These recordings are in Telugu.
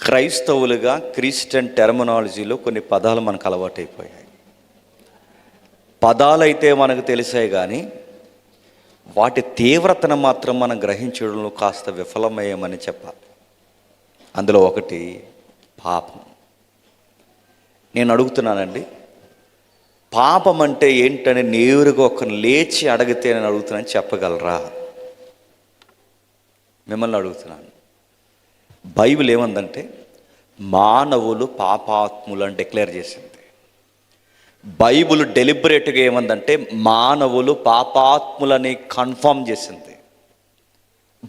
క్రైస్తవులుగా క్రిస్టియన్ టెర్మినాలజీలో కొన్ని పదాలు మనకు అలవాటైపోయాయి. పదాలైతే మనకు తెలిసాయి కానీ వాటి తీవ్రతను మాత్రం మనం గ్రహించడంలో కాస్త విఫలమయ్యామని చెప్పాలి. అందులో ఒకటి పాపం. నేను అడుగుతున్నానండి, పాపం అంటే ఏంటని నేరుగా ఒకరిని లేచి అడిగితే నేను అడుగుతున్నాను, చెప్పగలరా? మిమ్మల్ని అడుగుతున్నాను. బైబిల్ ఏమందంటే మానవులు పాపాత్ములు అని డిక్లేర్ చేసింది. బైబిల్ డెలిబరేట్గా ఏమందంటే మానవులు పాపాత్ములని కన్ఫర్మ్ చేసింది.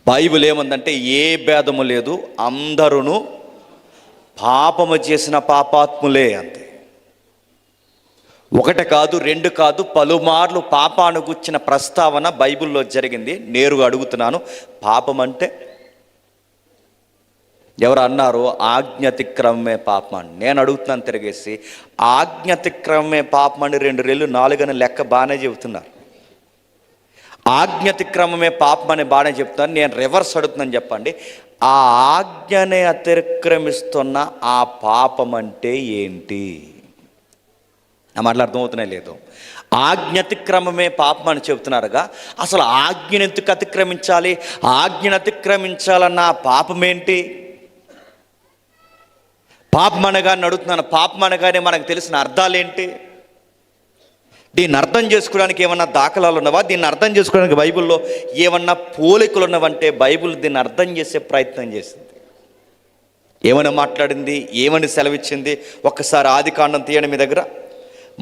బైబిల్ ఏమందంటే ఏ భేదము లేదు, అందరూ పాపము చేసిన పాపాత్ములే అంతే. ఒకటి కాదు, రెండు కాదు, పలుమార్లు పాపాను గుర్చిన ప్రస్తావన బైబిల్లో జరిగింది. నేరుగా అడుగుతున్నాను, పాపం అంటే ఎవరు అన్నారు ఆజ్ఞాతిక్రమమే పాపం అని. నేను అడుగుతున్నాను తిరిగేసి, ఆజ్ఞాతిక్రమమే పాపం అని 2 రెళ్ళు 4 అని లెక్క బాగానే చెబుతున్నారు. ఆజ్ఞాతిక్రమమే పాపం అని బాగానే చెప్తున్నారు. నేను రివర్స్ అడుగుతున్నాను, చెప్పండి, ఆ ఆజ్ఞని అతిక్రమిస్తున్న ఆ పాపం అంటే ఏంటి? నా మాటలు అర్థమవుతున్నాయి లేదు? ఆజ్ఞాతిక్రమమే పాపం అని చెబుతున్నారుగా, అసలు ఆజ్ఞను ఎందుకు అతిక్రమించాలి? ఆజ్ఞను అతిక్రమించాలన్న పాపం ఏంటి? పాపం అనగానే అడుగుతున్నాను, పాపం అనగానే మనకు తెలిసిన అర్థాలు ఏంటి? దీన్ని అర్థం చేసుకోవడానికి ఏమన్నా దాఖలాలు ఉన్నవా? దీన్ని అర్థం చేసుకోవడానికి బైబిల్లో ఏమన్నా పోలికలు ఉన్నవంటే బైబిల్ దీన్ని అర్థం చేసే ప్రయత్నం చేసింది. ఏమని మాట్లాడింది, ఏమని సెలవిచ్చింది? ఒక్కసారి ఆదికాండం తీయండి మీ దగ్గర.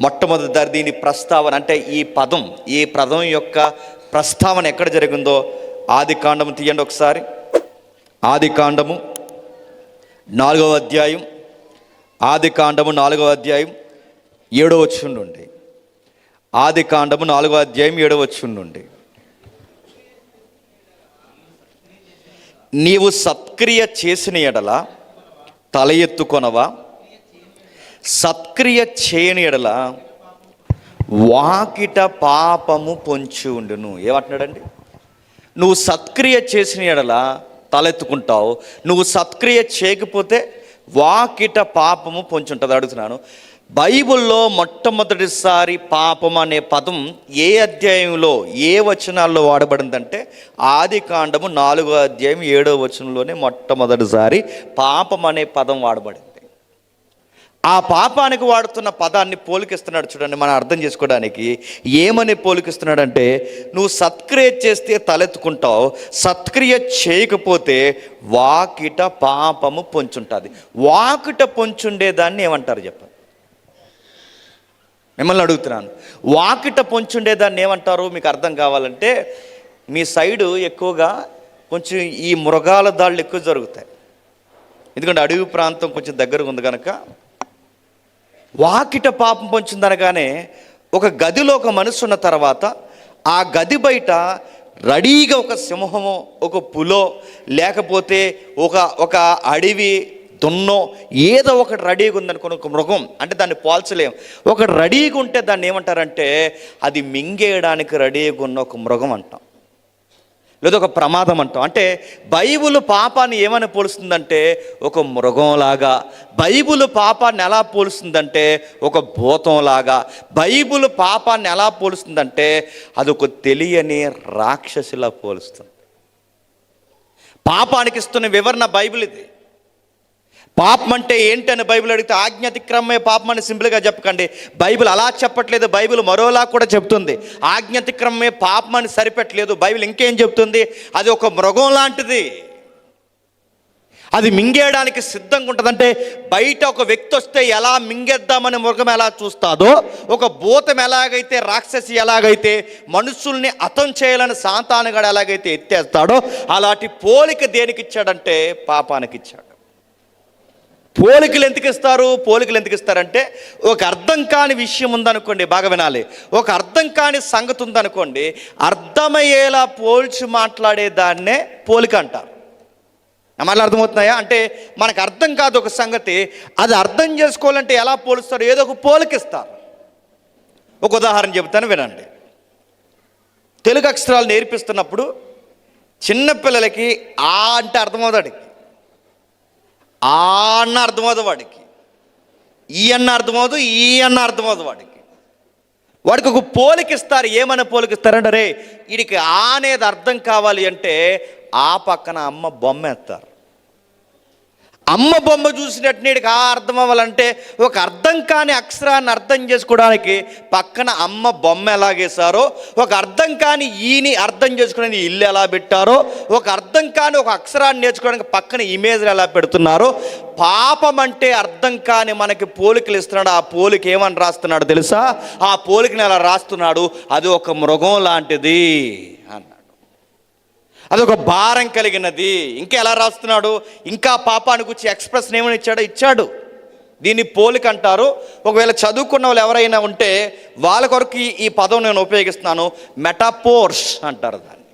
మొట్టమొదటి దీని ప్రస్తావన అంటే ఈ పదం యొక్క ప్రస్తావన ఎక్కడ జరిగిందో ఆదికాండము తీయండి ఒకసారి. ఆదికాండము 4వ అధ్యాయం, ఆదికాండము 4వ అధ్యాయం 7వ వచనం నుండి. ఆదికాండము 4వ అధ్యాయం 7వ వచనం నుండి. నీవు సత్క్రియ చేసిన ఎడల తల ఎత్తుకొనవా, సత్క్రియ చేయని ఎడల వాకిట పాపము పొంచి ఉండును. ఏమంటున్నాడండి? నువ్వు సత్క్రియ చేసిన ఎడల తలెత్తుకుంటావు, నువ్వు సత్క్రియ చేయకపోతే వాకిట పాపము పొంచి ఉంటుంది. అడుగుతున్నాను, బైబిల్లో మొట్టమొదటిసారి పాపం అనే పదం ఏ అధ్యాయంలో ఏ వచనాల్లో వాడబడిందంటే ఆదికాండము 4వ అధ్యాయం 7వ వచనంలోనే మొట్టమొదటిసారి పాపం అనే పదం వాడబడింది. ఆ పాపానికి వాడుతున్న పదాన్ని పోలికిస్తున్నాడు చూడండి, మనం అర్థం చేసుకోవడానికి. ఏమని పోలికిస్తున్నాడంటే, నువ్వు సత్క్రియ చేస్తే తలెత్తుకుంటావు, సత్క్రియ చేయకపోతే వాకిట పాపము పొంచుంటుంది. వాకిట పొంచుండేదాన్ని ఏమంటారు చెప్పండి? మిమ్మల్ని అడుగుతున్నాను, వాకిట పొంచుండేదాన్ని ఏమంటారు? మీకు అర్థం కావాలంటే మీ సైడు ఎక్కువగా కొంచెం ఈ మృగాల దాళ్ళు ఎక్కువ జరుగుతాయి, ఎందుకంటే అడవి ప్రాంతం కొంచెం దగ్గరగా ఉంది కనుక. వాకిట పాపం పొంచుందనగానే ఒక గదిలో ఒక మనిషి ఉన్న తర్వాత ఆ గది బయట రెడీగా ఒక సింహమో, ఒక పులో, లేకపోతే ఒక అడవి దున్నో ఏదో ఒకటి రెడీగా ఉందనుకోని, ఒక మృగం అంటే దాన్ని పోల్చలేం. ఒకటి రెడీగా ఉంటే దాన్ని ఏమంటారంటే అది మింగేయడానికి రెడీగా ఉన్న ఒక మృగం అంటాం, లేదా ఒక ప్రమాదం అంటాం. అంటే బైబిల్ పాపాన్ని ఏమని పోలుస్తుందంటే ఒక మృగంలాగా. బైబిల్ పాపాన్ని ఎలా పోలుస్తుందంటే ఒక భూతంలాగా. బైబిల్ పాపాన్ని ఎలా పోలుస్తుందంటే అదొక తెలియని రాక్షసిలా పోలుస్తుంది. పాపానికి ఇస్తున్న వివరణ బైబిల్ ఇది. పాపం అంటే ఏంటని బైబిల్ అడిగితే ఆజ్ఞాతిక్రమమే పాపం అని సింపుల్గా చెప్పకండి. బైబిల్ అలా చెప్పట్లేదు, బైబిల్ మరోలా కూడా చెప్తుంది. ఆజ్ఞాతిక్రమమే పాపం అని సరిపెట్టలేదు. బైబిల్ ఇంకేం చెప్తుంది? అది ఒక మృగం లాంటిది, అది మింగేయడానికి సిద్ధంగా ఉంటుంది. అంటే బయట ఒక వ్యక్తి వస్తే ఎలా మింగేద్దామని మృగం ఎలా చూస్తాదో, ఒక భూతం ఎలాగైతే, రాక్షసి ఎలాగైతే మనుషుల్ని హతం చేయాలని సాతానుగాడు ఎలాగైతే ఎత్తేస్తాడో, అలాంటి పోలిక దేనికి ఇచ్చాడంటే పాపానికి ఇచ్చాడు. పోలికలు ఎందుకు ఇస్తారంటే ఒక అర్థం కాని విషయం ఉందనుకోండి, బాగా వినాలి, ఒక అర్థం కాని సంగతి ఉందనుకోండి, అర్థమయ్యేలా పోల్చి మాట్లాడేదాన్నే పోలిక అంటారు. మళ్ళీ అర్థమవుతున్నాయా? అంటే మనకు అర్థం కాదు ఒక సంగతి, అది అర్థం చేసుకోవాలంటే ఎలా పోలుస్తారు? ఏదో ఒక పోలికిస్తారు. ఒక ఉదాహరణ చెబుతాను, వినండి. తెలుగు అక్షరాలు నేర్పిస్తున్నప్పుడు చిన్నపిల్లలకి ఆ అంటే అర్థమవుతాడు, ఆ అన్న అర్థమవుతుంది వాడికి, ఈ అన్న అర్థమవుతుంది, ఈ అన్న అర్థమవుతుంది వాడికి ఒక పోలిక ఇస్తారు. ఏమన్నా పోలిక ఇస్తారంటే, రే వీడికి ఆ అనేది అర్థం కావాలి అంటే ఆ పక్కన అమ్మ బొమ్మ వేస్తారు. అమ్మ బొమ్మ చూసినట్టు నీడికి ఆ అర్థం అవ్వాలంటే ఒక అర్థం కాని అక్షరాన్ని అర్థం చేసుకోవడానికి పక్కన అమ్మ బొమ్మ ఎలాగేశారో, ఒక అర్థం కాని ఈని అర్థం చేసుకోవడానికి ఇల్లు ఎలా పెట్టారో, ఒక అర్థం కాని ఒక అక్షరాన్ని నేర్చుకోవడానికి పక్కన ఇమేజ్లు ఎలా పెడుతున్నారో, పాపం అంటే అర్థం కాని మనకి పోలికలు ఇస్తున్నాడు. ఆ పోలిక ఏమని రాస్తున్నాడు తెలుసా? ఆ పోలికని ఎలా రాస్తున్నాడు, అది ఒక మృగం లాంటిది అన్నాడు. అదొక భారం కలిగినది. ఇంకా ఎలా రాస్తున్నాడు, ఇంకా పాపానికి వచ్చి ఎక్స్ప్రెషన్ ఏమని ఇచ్చాడు. దీన్ని పోలిక అంటారు. ఒకవేళ చదువుకున్న వాళ్ళు ఎవరైనా ఉంటే వాళ్ళ కొరకు ఈ పదం నేను ఉపయోగిస్తున్నాను. మెటాపోర్స్ అంటారు దాన్ని.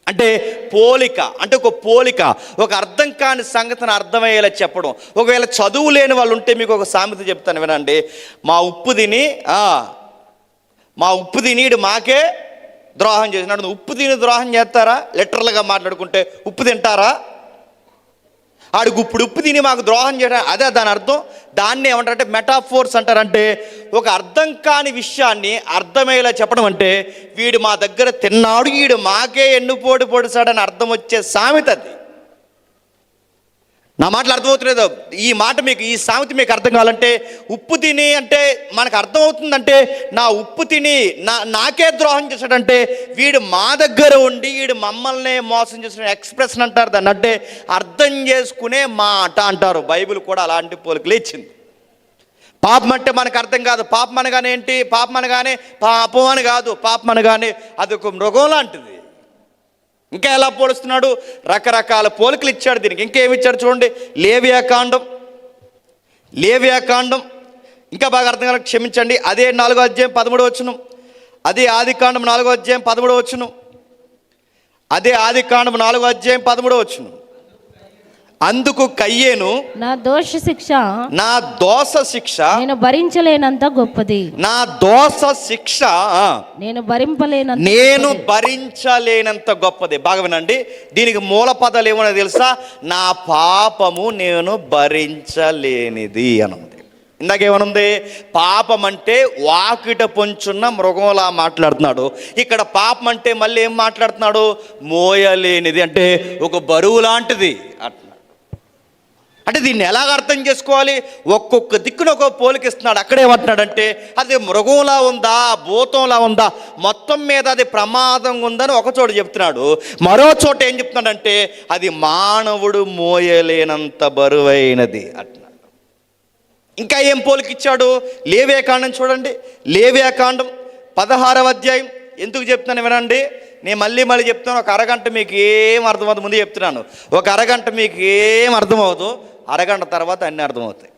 అంటే పోలిక, అంటే ఒక పోలిక, ఒక అర్థం కాని సంగతిని అర్థమయ్యేలా చెప్పడం. ఒకవేళ చదువు లేని వాళ్ళు ఉంటే మీకు ఒక సామెత చెప్తాను వినండి. మా ఉప్పు తిని మాకే ద్రోహం చేసినాడు. ఉప్పు తిని ద్రోహం చేస్తారా? లిటరల్గా మాట్లాడుకుంటే ఉప్పు తింటారా? ఆడికి ఇప్పుడు ఉప్పు తిని మాకు ద్రోహం చేయడం, అదే దాని అర్థం. దాన్ని ఏమంటారంటే మెటాఫోర్స్ అంటారంటే ఒక అర్థం కాని విషయాన్ని అర్థమయ్యేలా చెప్పడం. అంటే వీడు మా దగ్గర తిన్నాడు, వీడు మాకే ఎన్నుపోటు పొడిచాడని అర్థం వచ్చే సామెత అది. నా మాటలు అర్థమవుతులేదు. ఈ సామెత మీకు అర్థం కావాలంటే, ఉప్పు తిని అంటే మనకు అర్థమవుతుందంటే, నా ఉప్పు తిని నాకే ద్రోహం చేశాడంటే వీడు మా దగ్గర ఉండి వీడు మమ్మల్ని మోసం చేసిన ఎక్స్ప్రెషన్ అంటారు దాన్ని. అంటే అర్థం చేసుకునే మాట అంటారు. బైబిల్ కూడా అలాంటి పోలికలు ఇచ్చింది. పాపం అంటే మనకు అర్థం కాదు. పాపం అనగానే ఏంటి? పాపం అనగానే పాపం అని కాదు. పాపం అనగానే అది ఒక మృగం లాంటిది. ఇంకా ఎలా పోలుస్తున్నాడు? రకరకాల పోలికలు ఇచ్చాడు దీనికి. ఇంకేమి ఇచ్చాడు చూడండి. లేవియాకాండం ఇంకా బాగా అర్థం కాదు, క్షమించండి. అదే 4వ అధ్యాయం 13వ వచనం. అదే ఆదికాండం 4వ అధ్యాయం 13వ వచనం. అదే ఆదికాండం 4వ అధ్యాయం 13వ వచనం. అందుకు కయ్యేను, నా దోష శిక్ష నేను భరించలేనంత గొప్పది. నా దోష శిక్ష నేను భరించలేనంత గొప్పది. బాగా వినండి. దీనికి మూల పదాలు ఏమన్నా తెలుసా? నా పాపము నేను భరించలేనిది అన్నది. ఇందాకేమనుంది? పాపం అంటే వాకిట పొంచున్న మృగంలా మాట్లాడుతున్నాడు. ఇక్కడ పాపం అంటే మళ్ళీ ఏం మాట్లాడుతున్నాడు? మోయలేనిది, అంటే ఒక బరువు లాంటిది అట్లా. అంటే దీన్ని ఎలాగ అర్థం చేసుకోవాలి? ఒక్కొక్క దిక్కున ఒక పోలికిస్తున్నాడు. అక్కడేమంటున్నాడంటే అది మృగంలా ఉందా, భూతంలా ఉందా, మొత్తం మీద అది ప్రమాదం ఉందని ఒక చోట చెప్తున్నాడు. మరో చోట ఏం చెప్తున్నాడంటే అది మానవుడు మోయలేనంత బరువైనది అంటున్నాడు. ఇంకా ఏం పోలికిచ్చాడు? లేవియాకాండం చూడండి. లేవియాకాండం 16వ అధ్యాయం. ఎందుకు చెప్తున్నాను వినండి. నేను మళ్ళీ చెప్తాను. ఒక అరగంట మీకు ఏం అర్థమవుతుంది ముందు చెప్తున్నాను. ఒక అరగంట మీకు ఏం అర్థమవుతుందో అరగంట తర్వాత అన్నీ అర్థమవుతాయి.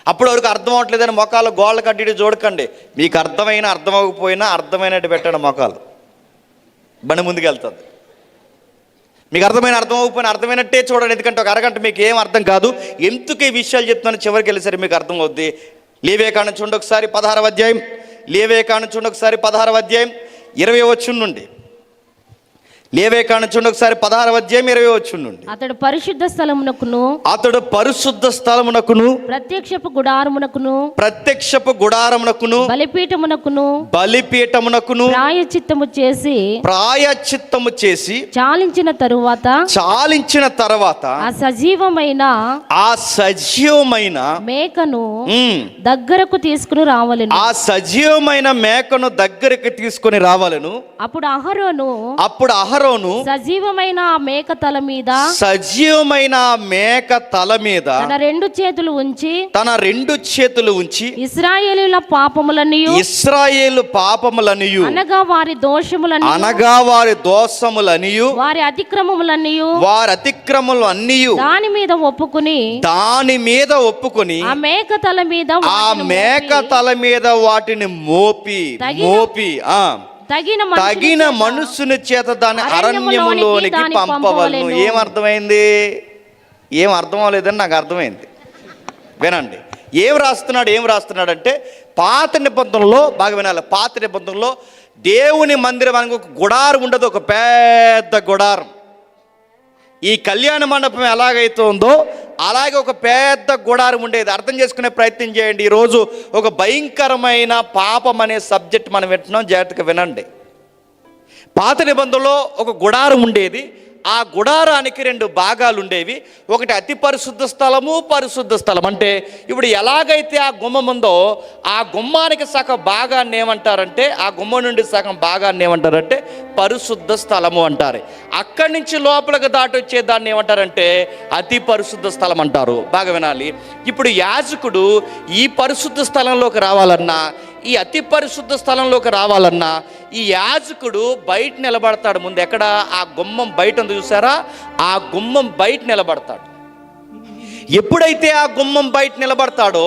అప్పుడు వరకు అర్థం అవ్వట్లేదని మొఖాలు గోళ్ళ కట్టి చూడకండి. మీకు అర్థం అవ్వకపోయినా అర్థమైనట్టు పెట్టండి మొఖాలు, బండి ముందుకు వెళ్తుంది. మీకు అర్థం అవ్వకపోయినా అర్థమైనట్టే చూడండి. ఎందుకంటే ఒక అరగంట మీకు ఏం అర్థం కాదు. ఎందుకు ఈ విషయాలు చెప్తున్నాను చివరికి వెళ్ళేసరి మీకు అర్థం అవుద్ది. లేవియాకాండం చూడండి ఒకసారి 16వ అధ్యాయం. లేవియాకాండం చూడండి ఒకసారి 16వ అధ్యాయం 20వ వచనం నుండి. లేవియాకాండం చూడండి ఒకసారి 16వ అధ్యాయం 20వ వచనం నుండి. అతడు పరిశుద్ధ స్థలమునకును ప్రత్యక్షపు గుడారమునకును బలిపీఠమునకును ప్రాయశ్చిత్తము చేసి చాలించిన తరువాత ఆ సజీవమైన మేకను దగ్గరకు తీసుకుని రావాలను. అప్పుడు అహరోను సజీవమైన మేక తల మీద తన రెండు చేతులు ఉంచి ఇశ్రాయేలు పాపములనియు అనగా వారి దోషములనియు వారి అతిక్రమములనియు దాని మీద ఒప్పుకుని ఆ మేక తల మీద వాటిని మోపి తగిన మనుషుని చేత దాని అరణ్యములోనికి పంపవలను. ఏమర్థమైంది? ఏం అర్థం అవ్వలేదని నాకు అర్థమైంది. వినండి ఏం రాస్తున్నాడంటే పాత నిబంధనలో బాగా వినాలి. పాత నిబంధనలో దేవుని మందిరం మనకు ఒక గుడారం ఉండదు, ఒక పెద్ద గుడారం. ఈ కళ్యాణ మండపం ఎలాగైతే ఉందో అలాగే ఒక పెద్ద గుడారం ఉండేది. అర్థం చేసుకునే ప్రయత్నం చేయండి. ఈరోజు ఒక భయంకరమైన పాపం అనే సబ్జెక్ట్ మనం వింటున్నాం, జాగ్రత్తగా వినండి. పాత నిబంధనలో ఒక గుడారం ఉండేది. ఆ గుడారానికి 2 భాగాలు ఉండేవి. ఒకటి అతి పరిశుద్ధ స్థలము, పరిశుద్ధ స్థలం. అంటే ఇప్పుడు ఎలాగైతే ఆ గుమ్మం ఉందో ఆ గుమ్మానికి సగం భాగాన్ని ఏమంటారంటే, ఆ గుమ్మం నుండి సగం భాగాన్ని ఏమంటారంటే పరిశుద్ధ స్థలము అంటారు. అక్కడి నుంచి లోపలికి దాటి వచ్చే దాన్ని ఏమంటారంటే అతి పరిశుద్ధ స్థలం అంటారు. బాగా వినాలి. ఇప్పుడు యాజకుడు ఈ పరిశుద్ధ స్థలంలోకి రావాలన్నా, ఈ అతి పరిశుద్ధ స్థలంలోకి రావాలన్నా ఈ యాజకుడు బయట నిలబడతాడు. ముందు ఎక్కడ? ఆ గుమ్మం బయట ఉంది చూసారా, ఆ గుమ్మం బయట నిలబడతాడు. ఎప్పుడైతే ఆ గుమ్మం బయట నిలబడతాడో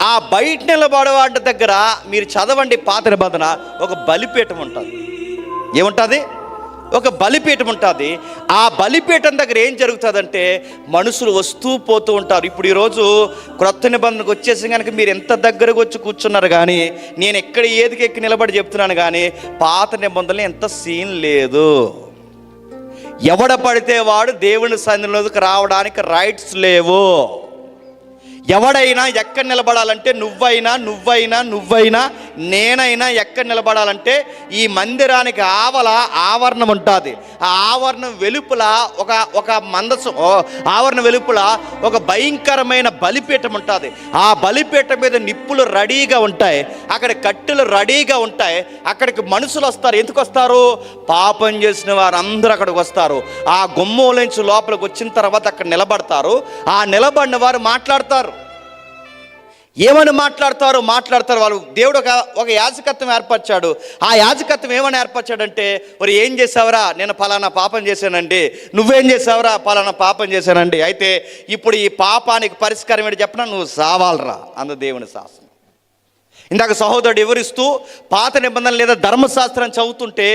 ఆ బయట నిలబడవాడి దగ్గర మీరు చదవండి, పాత నిబంధన, ఒక బలిపీఠం ఉంటుంది. ఏముంటుంది? ఒక బలిపీఠం ఉంటుంది. ఆ బలిపీఠం దగ్గర ఏం జరుగుతుందంటే మనుషులు వస్తూ పోతూ ఉంటారు. ఇప్పుడు ఈరోజు క్రొత్త నిబంధనకు వచ్చేసి కనుక మీరు ఎంత దగ్గరకు వచ్చి కూర్చున్నారు, కానీ నేను ఎక్కడ ఏదికి ఎక్కి నిలబడి చెప్తున్నాను, కానీ పాత నిబంధనలు ఎంత సీన్ లేదు. ఎవడ పడితే వాడు దేవుని సన్నిధిలోకి రావడానికి రైట్స్ లేవు. ఎవడైనా ఎక్కడ నిలబడాలంటే నువ్వైనా నేనైనా ఎక్కడ నిలబడాలంటే ఈ మందిరానికి ఆవరణం ఉంటుంది. ఆ ఆవరణం వెలుపల ఒక మందసం, ఆవరణ వెలుపల ఒక భయంకరమైన బలిపీఠం ఉంటుంది. ఆ బలిపీఠం మీద నిప్పులు రెడీగా ఉంటాయి, అక్కడ కట్టెలు రెడీగా ఉంటాయి. అక్కడికి మనుషులు వస్తారు. ఎందుకు వస్తారు? పాపం చేసిన వారు అందరూ అక్కడికి వస్తారు. ఆ గుమ్మం నుంచి లోపలికి వచ్చిన తర్వాత అక్కడ నిలబడతారు. ఆ నిలబడిన వారు మాట్లాడతారు. ఏమని మాట్లాడతారు వాళ్ళు. దేవుడు ఒక యాజకత్వం ఏర్పరిచాడు. ఆ యాజకత్వం ఏమని ఏర్పరిచాడంటే, మరి ఏం చేసావురా? నేను పలానా పాపం చేశానండి. నువ్వేం చేసావురా? పలానా పాపం చేశానండి. అయితే ఇప్పుడు ఈ పాపానికి పరిష్కారం ఏంటి చెప్పినా, నువ్వు సావాలరా అందు దేవుని శాస్త్రం. ఇందాక సహోదరుడు వివరిస్తూ పాత నిబంధనలు లేదా ధర్మశాస్త్రం చదువుతుంటే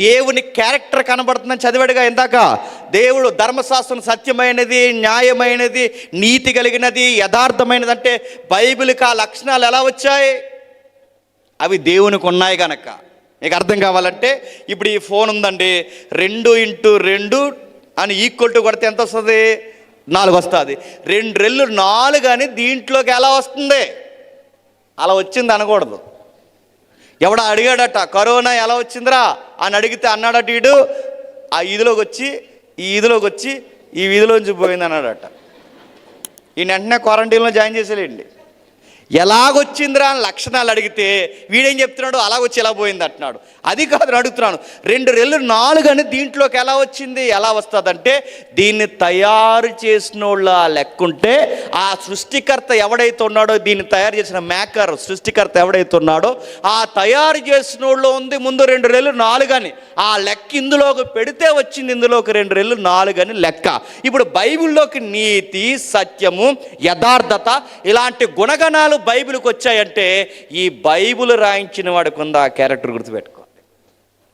దేవుని క్యారెక్టర్ కనబడుతుందని చదివాడుగా ఇందాక. దేవుడు ధర్మశాస్త్రం సత్యమైనది, న్యాయమైనది, నీతి కలిగినది, యథార్థమైనది. అంటే బైబిల్కి ఆ లక్షణాలు ఎలా వచ్చాయి? అవి దేవునికి ఉన్నాయి కనుక. మీకు అర్థం కావాలంటే ఇప్పుడు ఈ ఫోన్ ఉందండి, 2x2 అని ఈక్వల్ టు కొడితే ఎంత వస్తుంది? 4 వస్తుంది. 2 రెళ్ళు 4 అని దీంట్లోకి ఎలా వస్తుంది? అలా వచ్చింది అనకూడదు. ఎవడ అడిగాడట, కరోనా ఎలా వచ్చిందిరా అని అడిగితే అన్నాడట వీడు, ఆ ఈదిలోకి వచ్చి ఈ వీధిలోంచి పోయింది అన్నాడట. ఈ వెంటనే క్వారంటైన్లో జాయిన్ చేసేలేండి. ఎలాగొచ్చిందిరా అని లక్షణాలు అడిగితే వీడేం చెప్తున్నాడు? అలాగొచ్చి ఎలా పోయింది అంటున్నాడు. అది కాదు అడుగుతున్నాను. 2 రెళ్ళు 4 అని దీంట్లోకి ఎలా వచ్చింది? ఎలా వస్తుందంటే దీన్ని తయారు చేసిన వాళ్ళ లెక్కుంటే ఆ సృష్టికర్త ఎవడైతే ఉన్నాడో, దీన్ని తయారు చేసిన మేకర్ సృష్టికర్త ఎవడైతే ఉన్నాడో ఆ తయారు చేసిన వాళ్ళు ఉంది ముందు 2 రెళ్ళు 4 అని. ఆ లెక్క ఇందులోకి పెడితే వచ్చింది ఇందులోకి 2 రెళ్ళు 4 అని లెక్క. ఇప్పుడు బైబిల్లోకి నీతి, సత్యము, యథార్థత ఇలాంటి గుణగణాలు బైబిల్కి వచ్చాయంటే ఈ బైబిల్ రాయించిన వాడికి ఉంది ఆ క్యారెక్టర్, గుర్తుపెట్టుకో.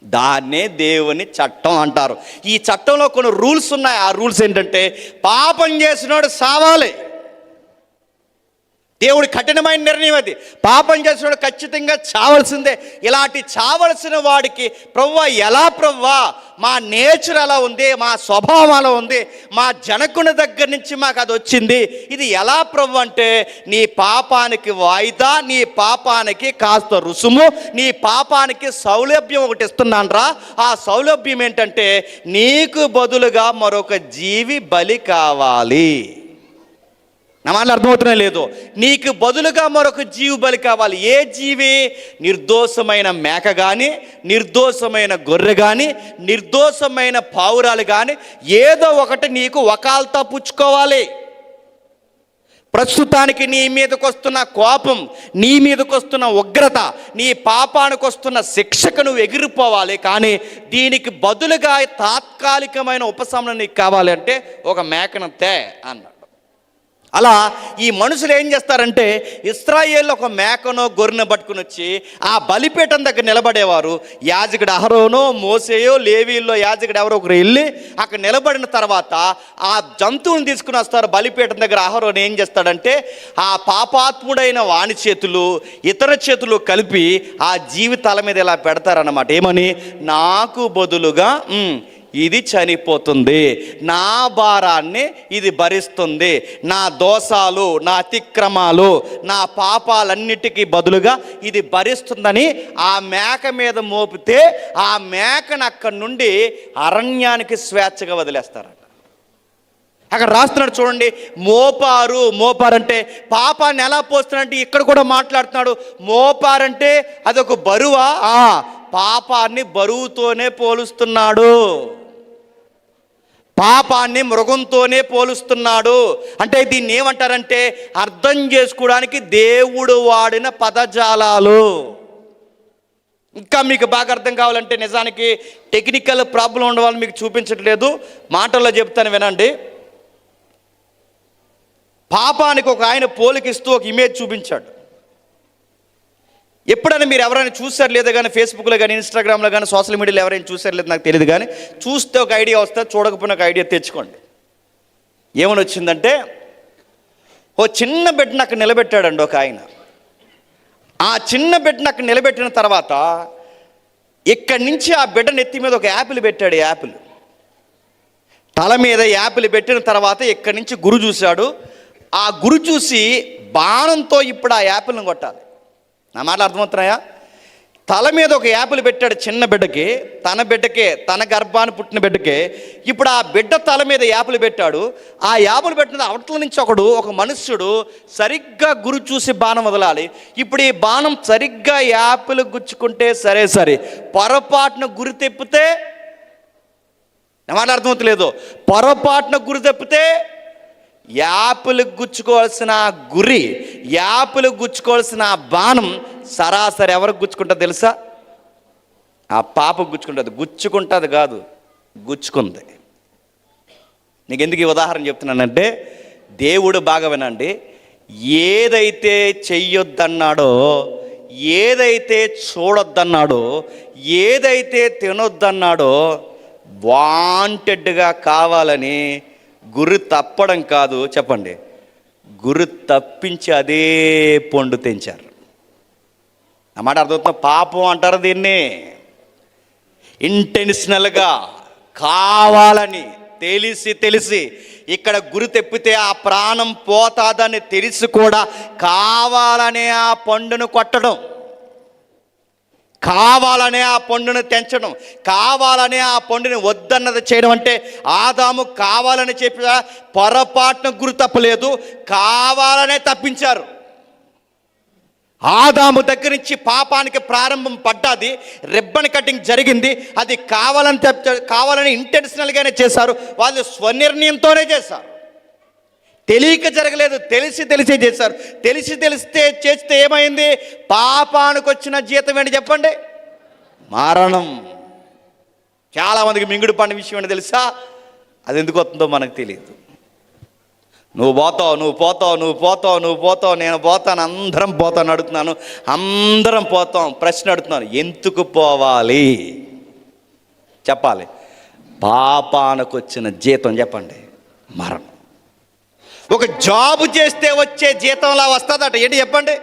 దాన్నే దేవుని చట్టం అంటారు. ఈ చట్టంలో కొన్ని రూల్స్ ఉన్నాయి. ఆ రూల్స్ ఏంటంటే పాపం చేసినోడు సావాలి. దేవుడి కఠినమైన నిర్ణయం అది. పాపం చేసినోడు ఖచ్చితంగా చావలసిందే. ఇలాంటి చావలసిన వాడికి ప్రభువా ఎలా ప్రభువా మా నేచర్ అలా ఉంది, మా స్వభావం అలా ఉంది, మా జనకుని దగ్గర నుంచి మాకు అది వచ్చింది, ఇది ఎలా ప్రభు అంటే నీ పాపానికి వాయిదా, నీ పాపానికి కాస్త రుసుము, నీ పాపానికి సౌలభ్యం ఒకటి ఇస్తున్నాను రా. ఆ సౌలభ్యం ఏంటంటే నీకు బదులుగా మరొక జీవి బలి కావాలి. నా మాటలు అర్థమవుతున్నాయి లేదు? నీకు బదులుగా మరొక జీవి బలి కావాలి. ఏ జీవి? నిర్దోషమైన మేక కానీ, నిర్దోషమైన గొర్రె కానీ, నిర్దోషమైన పావురాలు కానీ ఏదో ఒకటి నీకు వకాల్తా పుచ్చుకోవాలి. ప్రస్తుతానికి నీ మీదకి వస్తున్న కోపం, నీ మీదకి వస్తున్న ఉగ్రత, నీ పాపానికి వస్తున్న శిక్షకు నువ్వు ఎగిరిపోవాలి. కానీ దీనికి బదులుగా తాత్కాలికమైన ఉపశమనం నీకు కావాలి అంటే ఒక మేకనంతే అన్నాడు. అలా ఈ మనుషులు ఏం చేస్తారంటే ఇశ్రాయేల్లో ఒక మేకనో గొర్రెను పట్టుకుని వచ్చి ఆ బలిపీఠం దగ్గర నిలబడేవారు. యాజకుడు అహరోనో మోసేయో లేవీల్లో యాజకుడు ఎవరో ఒకరు వెళ్ళి అక్కడ నిలబడిన తర్వాత ఆ జంతువుని తీసుకుని వస్తారు బలిపీఠం దగ్గర. అహరోను ఏం చేస్తాడంటే ఆ పాపాత్ముడైన వాని చేతులు ఇతర చేతులు కలిపి ఆ జీవితాల మీద ఇలా పెడతారన్నమాట. ఏమని? నాకు బదులుగా ఇది చనిపోతుంది, నా భారాన్ని ఇది భరిస్తుంది, నా దోషాలు, నా అతిక్రమాలు, నా పాపాలన్నిటికీ బదులుగా ఇది భరిస్తుందని ఆ మేక మీద మోపితే ఆ మేకను అక్కడి నుండి అరణ్యానికి స్వేచ్ఛగా వదిలేస్తారట. అక్కడ రాస్తున్నాడు చూడండి, మోపారంటే పాపాన్ని ఎలా పోస్తున్నాడంటే ఇక్కడ కూడా మాట్లాడుతున్నాడు. మోపారంటే అదొక బరువా? పాపాన్ని బరువుతోనే పోలుస్తున్నాడు, పాపాన్ని మృగంతోనే పోలుస్తున్నాడు. అంటే దీన్ని ఏమంటారంటే అర్థం చేసుకోవడానికి దేవుడు వాడిన పదజాలాలు. ఇంకా మీకు బాగా అర్థం కావాలంటే, నిజానికి టెక్నికల్ ప్రాబ్లం ఉండవాలని మీకు చూపించట్లేదు, మాటల్లో చెప్తాను వినండి. పాపానికి ఒక ఆయన పోలికిస్తూ ఒక ఇమేజ్ చూపించాడు. ఎప్పుడైనా మీరు ఎవరైనా చూసారు లేదా కానీ, ఫేస్బుక్లో కానీ, ఇన్స్టాగ్రామ్లో కానీ, సోషల్ మీడియాలో ఎవరైనా చూసారు లేదు నాకు తెలియదు కానీ, చూస్తే ఒక ఐడియా వస్తుంది, చూడకపోయినా ఒక ఐడియా తెచ్చుకోండి. ఏమని వచ్చిందంటే, ఓ చిన్న బిడ్డను అక్కడ నిలబెట్టాడండి ఒక ఆయన. ఆ చిన్న బిడ్డను అక్కడ నిలబెట్టిన తర్వాత ఇక్కడి నుంచి ఆ బిడ్డ నెత్తి మీద ఒక యాపిల్ పెట్టాడు. యాపిల్ తల మీద యాపిల్ పెట్టిన తర్వాత ఇక్కడి నుంచి గురు చూశాడు. ఆ గురు చూసి బాణంతో ఇప్పుడు ఆ యాపిల్ని కొట్టాలి. నా మాటలు అర్థమవుతున్నాయా? తల మీద ఒక యాపిల్ పెట్టాడు చిన్న బిడ్డకి, తన బిడ్డకే, తన గర్భాన్ని పుట్టిన బిడ్డకే. ఇప్పుడు ఆ బిడ్డ తల మీద యాపిల్ పెట్టాడు. ఆ యాపిల్ పెట్టిన అవతల నుంచి ఒక మనుష్యుడు సరిగ్గా గురు చూసి బాణం వదలాలి. ఇప్పుడు ఈ బాణం సరిగ్గా యాపిల్ గుచ్చుకుంటే సరే, పొరపాటున గురి తెప్పితే, నా మాట అర్థమవుతలేదు, పొరపాటున గురి తెప్పితే యాపిల్ గుచ్చుకోవాల్సిన గురి, యాపిల్ గుచ్చుకోవాల్సిన బాణం సరాసరి ఎవరికి గుచ్చుకుంటుంది తెలుసా? ఆ పాపకు గుచ్చుకుంటుంది. గుచ్చుకుంటుంది కాదు, గుచ్చుకుంది. నీకు ఎందుకు ఈ ఉదాహరణ చెప్తున్నానంటే, దేవుడు బాగా వినండి, ఏదైతే చెయ్యొద్దన్నాడో, ఏదైతే చూడొద్దన్నాడో, ఏదైతే తినొద్దన్నాడో వాంటెడ్గా కావాలని గురి తప్పడం కాదు, చెప్పండి, గురి తప్పించి అదే పండు తెంచారు. అన్నమాట అర్థమవుతుంది. పాపం అంటారు దీన్ని. ఇంటెన్షనల్గా కావాలని తెలిసి ఇక్కడ గురి తెప్పితే ఆ ప్రాణం పోతాదని తెలిసి కూడా కావాలనే ఆ పండును కొట్టడం, కావాలనే ఆ పండును తెంచడం, కావాలనే ఆ పండుని వద్దన్నది చేయడం. అంటే ఆదాము కావాలని చెప్పి పొరపాటున గురి తప్పలేదు, కావాలనే తప్పించారు. ఆదాము దగ్గర నుంచి పాపానికి ప్రారంభం పడ్డది, రిబ్బన్ కటింగ్ జరిగింది. అది కావాలని ఇంటెన్షనల్గానే చేశారు. వాళ్ళు స్వనిర్ణయంతోనే చేశారు, తెలియక జరగలేదు, తెలిసి చేశారు. తెలిస్తే చేస్తే ఏమైంది? పాపానికి వచ్చిన జీతం ఏంటి చెప్పండి? మరణం. చాలామందికి మింగుడు పండు విషయం ఏంటి తెలుసా? అది ఎందుకు వస్తుందో మనకు తెలియదు. నువ్వు పోతావు, నేను పోతాను, అందరం పోతాను అడుగుతున్నాను, అందరం పోతాం. ప్రశ్న అడుగుతున్నాను, ఎందుకు పోవాలి చెప్పాలి? పాపానికి వచ్చిన జీతం చెప్పండి? మరణం. ఒక జాబు చేస్తే వచ్చే జీతంలా వస్తుందట. ఏంటి చెప్పండి?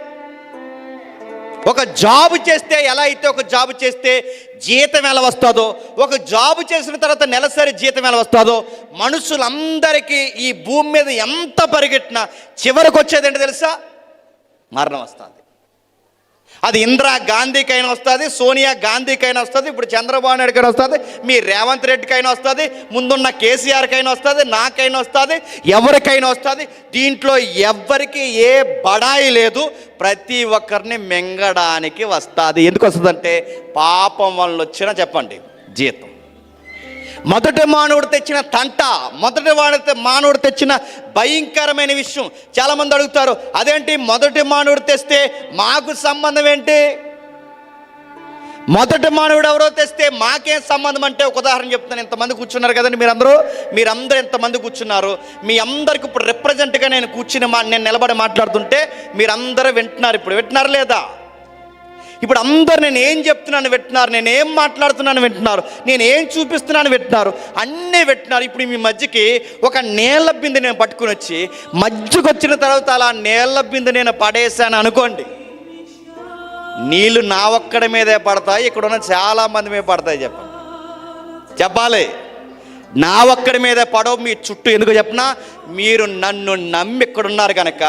ఒక జాబు చేస్తే ఎలా అయితే ఒక జాబు చేస్తే జీతం ఎలా వస్తుందో, ఒక జాబు చేసిన తర్వాత నెలసరి జీతం ఎలా వస్తుందో, మనుషులందరికీ ఈ భూమి మీద ఎంత పరిగెట్టినా చివరికి వచ్చేది ఏంటి తెలుసా? మరణం వస్తుంది. అది ఇందిరా గాంధీకైనా వస్తుంది, సోనియా గాంధీకైనా వస్తుంది, ఇప్పుడు చంద్రబాబు నాయుడుకైనా వస్తుంది, మీ రేవంత్ రెడ్డికైనా వస్తుంది, ముందున్న కేసీఆర్కైనా వస్తుంది, నాకైనా వస్తుంది, ఎవరికైనా వస్తుంది. దీంట్లో ఎవ్వరికి ఏ బడాయి లేదు, ప్రతి ఒక్కరిని మింగడానికి వస్తుంది. ఎందుకు వస్తుందంటే పాపం వల్ల వచ్చిన చెప్పండి జీతం. మొదటి మానవుడు తెచ్చిన తంట, మానవుడు తెచ్చిన భయంకరమైన విషయం. చాలామంది అడుగుతారు, అదేంటి మొదటి మానవుడు తెస్తే మాకు సంబంధం ఏంటి? మొదటి మానవుడు ఎవరో తెస్తే మాకేం సంబంధం అంటే, ఒక ఉదాహరణ చెప్తాను. ఇంతమంది కూర్చున్నారు కదండి మీరందరూ ఎంతమంది కూర్చున్నారు? మీ అందరికి ఇప్పుడు రిప్రజెంట్గా నేను నేను నిలబడి మాట్లాడుతుంటే మీరందరూ వింటున్నారు. ఇప్పుడు వింటున్నారు లేదా? ఇప్పుడు అందరు నేను ఏం చెప్తున్నాను వింటున్నారు, నేను ఏం మాట్లాడుతున్నాను వింటున్నారు, నేను ఏం చూపిస్తున్నాను వింటున్నారు, అన్నీ వింటున్నారు. ఇప్పుడు మీ మధ్యకి ఒక నీళ్ళ బిందె నేను పట్టుకుని వచ్చి మధ్యకు వచ్చిన తర్వాత అలా నీళ్ళ బిందె నేను పడేసాను అనుకోండి, నీళ్ళు నా ఒక్కడి మీదే పడతాయి, ఇక్కడ ఉన్న చాలామంది మీద పడతాయి. చెప్పాలి. నా ఒక్కడి మీద పడవ మీ చుట్టూ. ఎందుకు చెప్పనా, మీరు నన్ను నమ్మి ఇక్కడున్నారు కనుక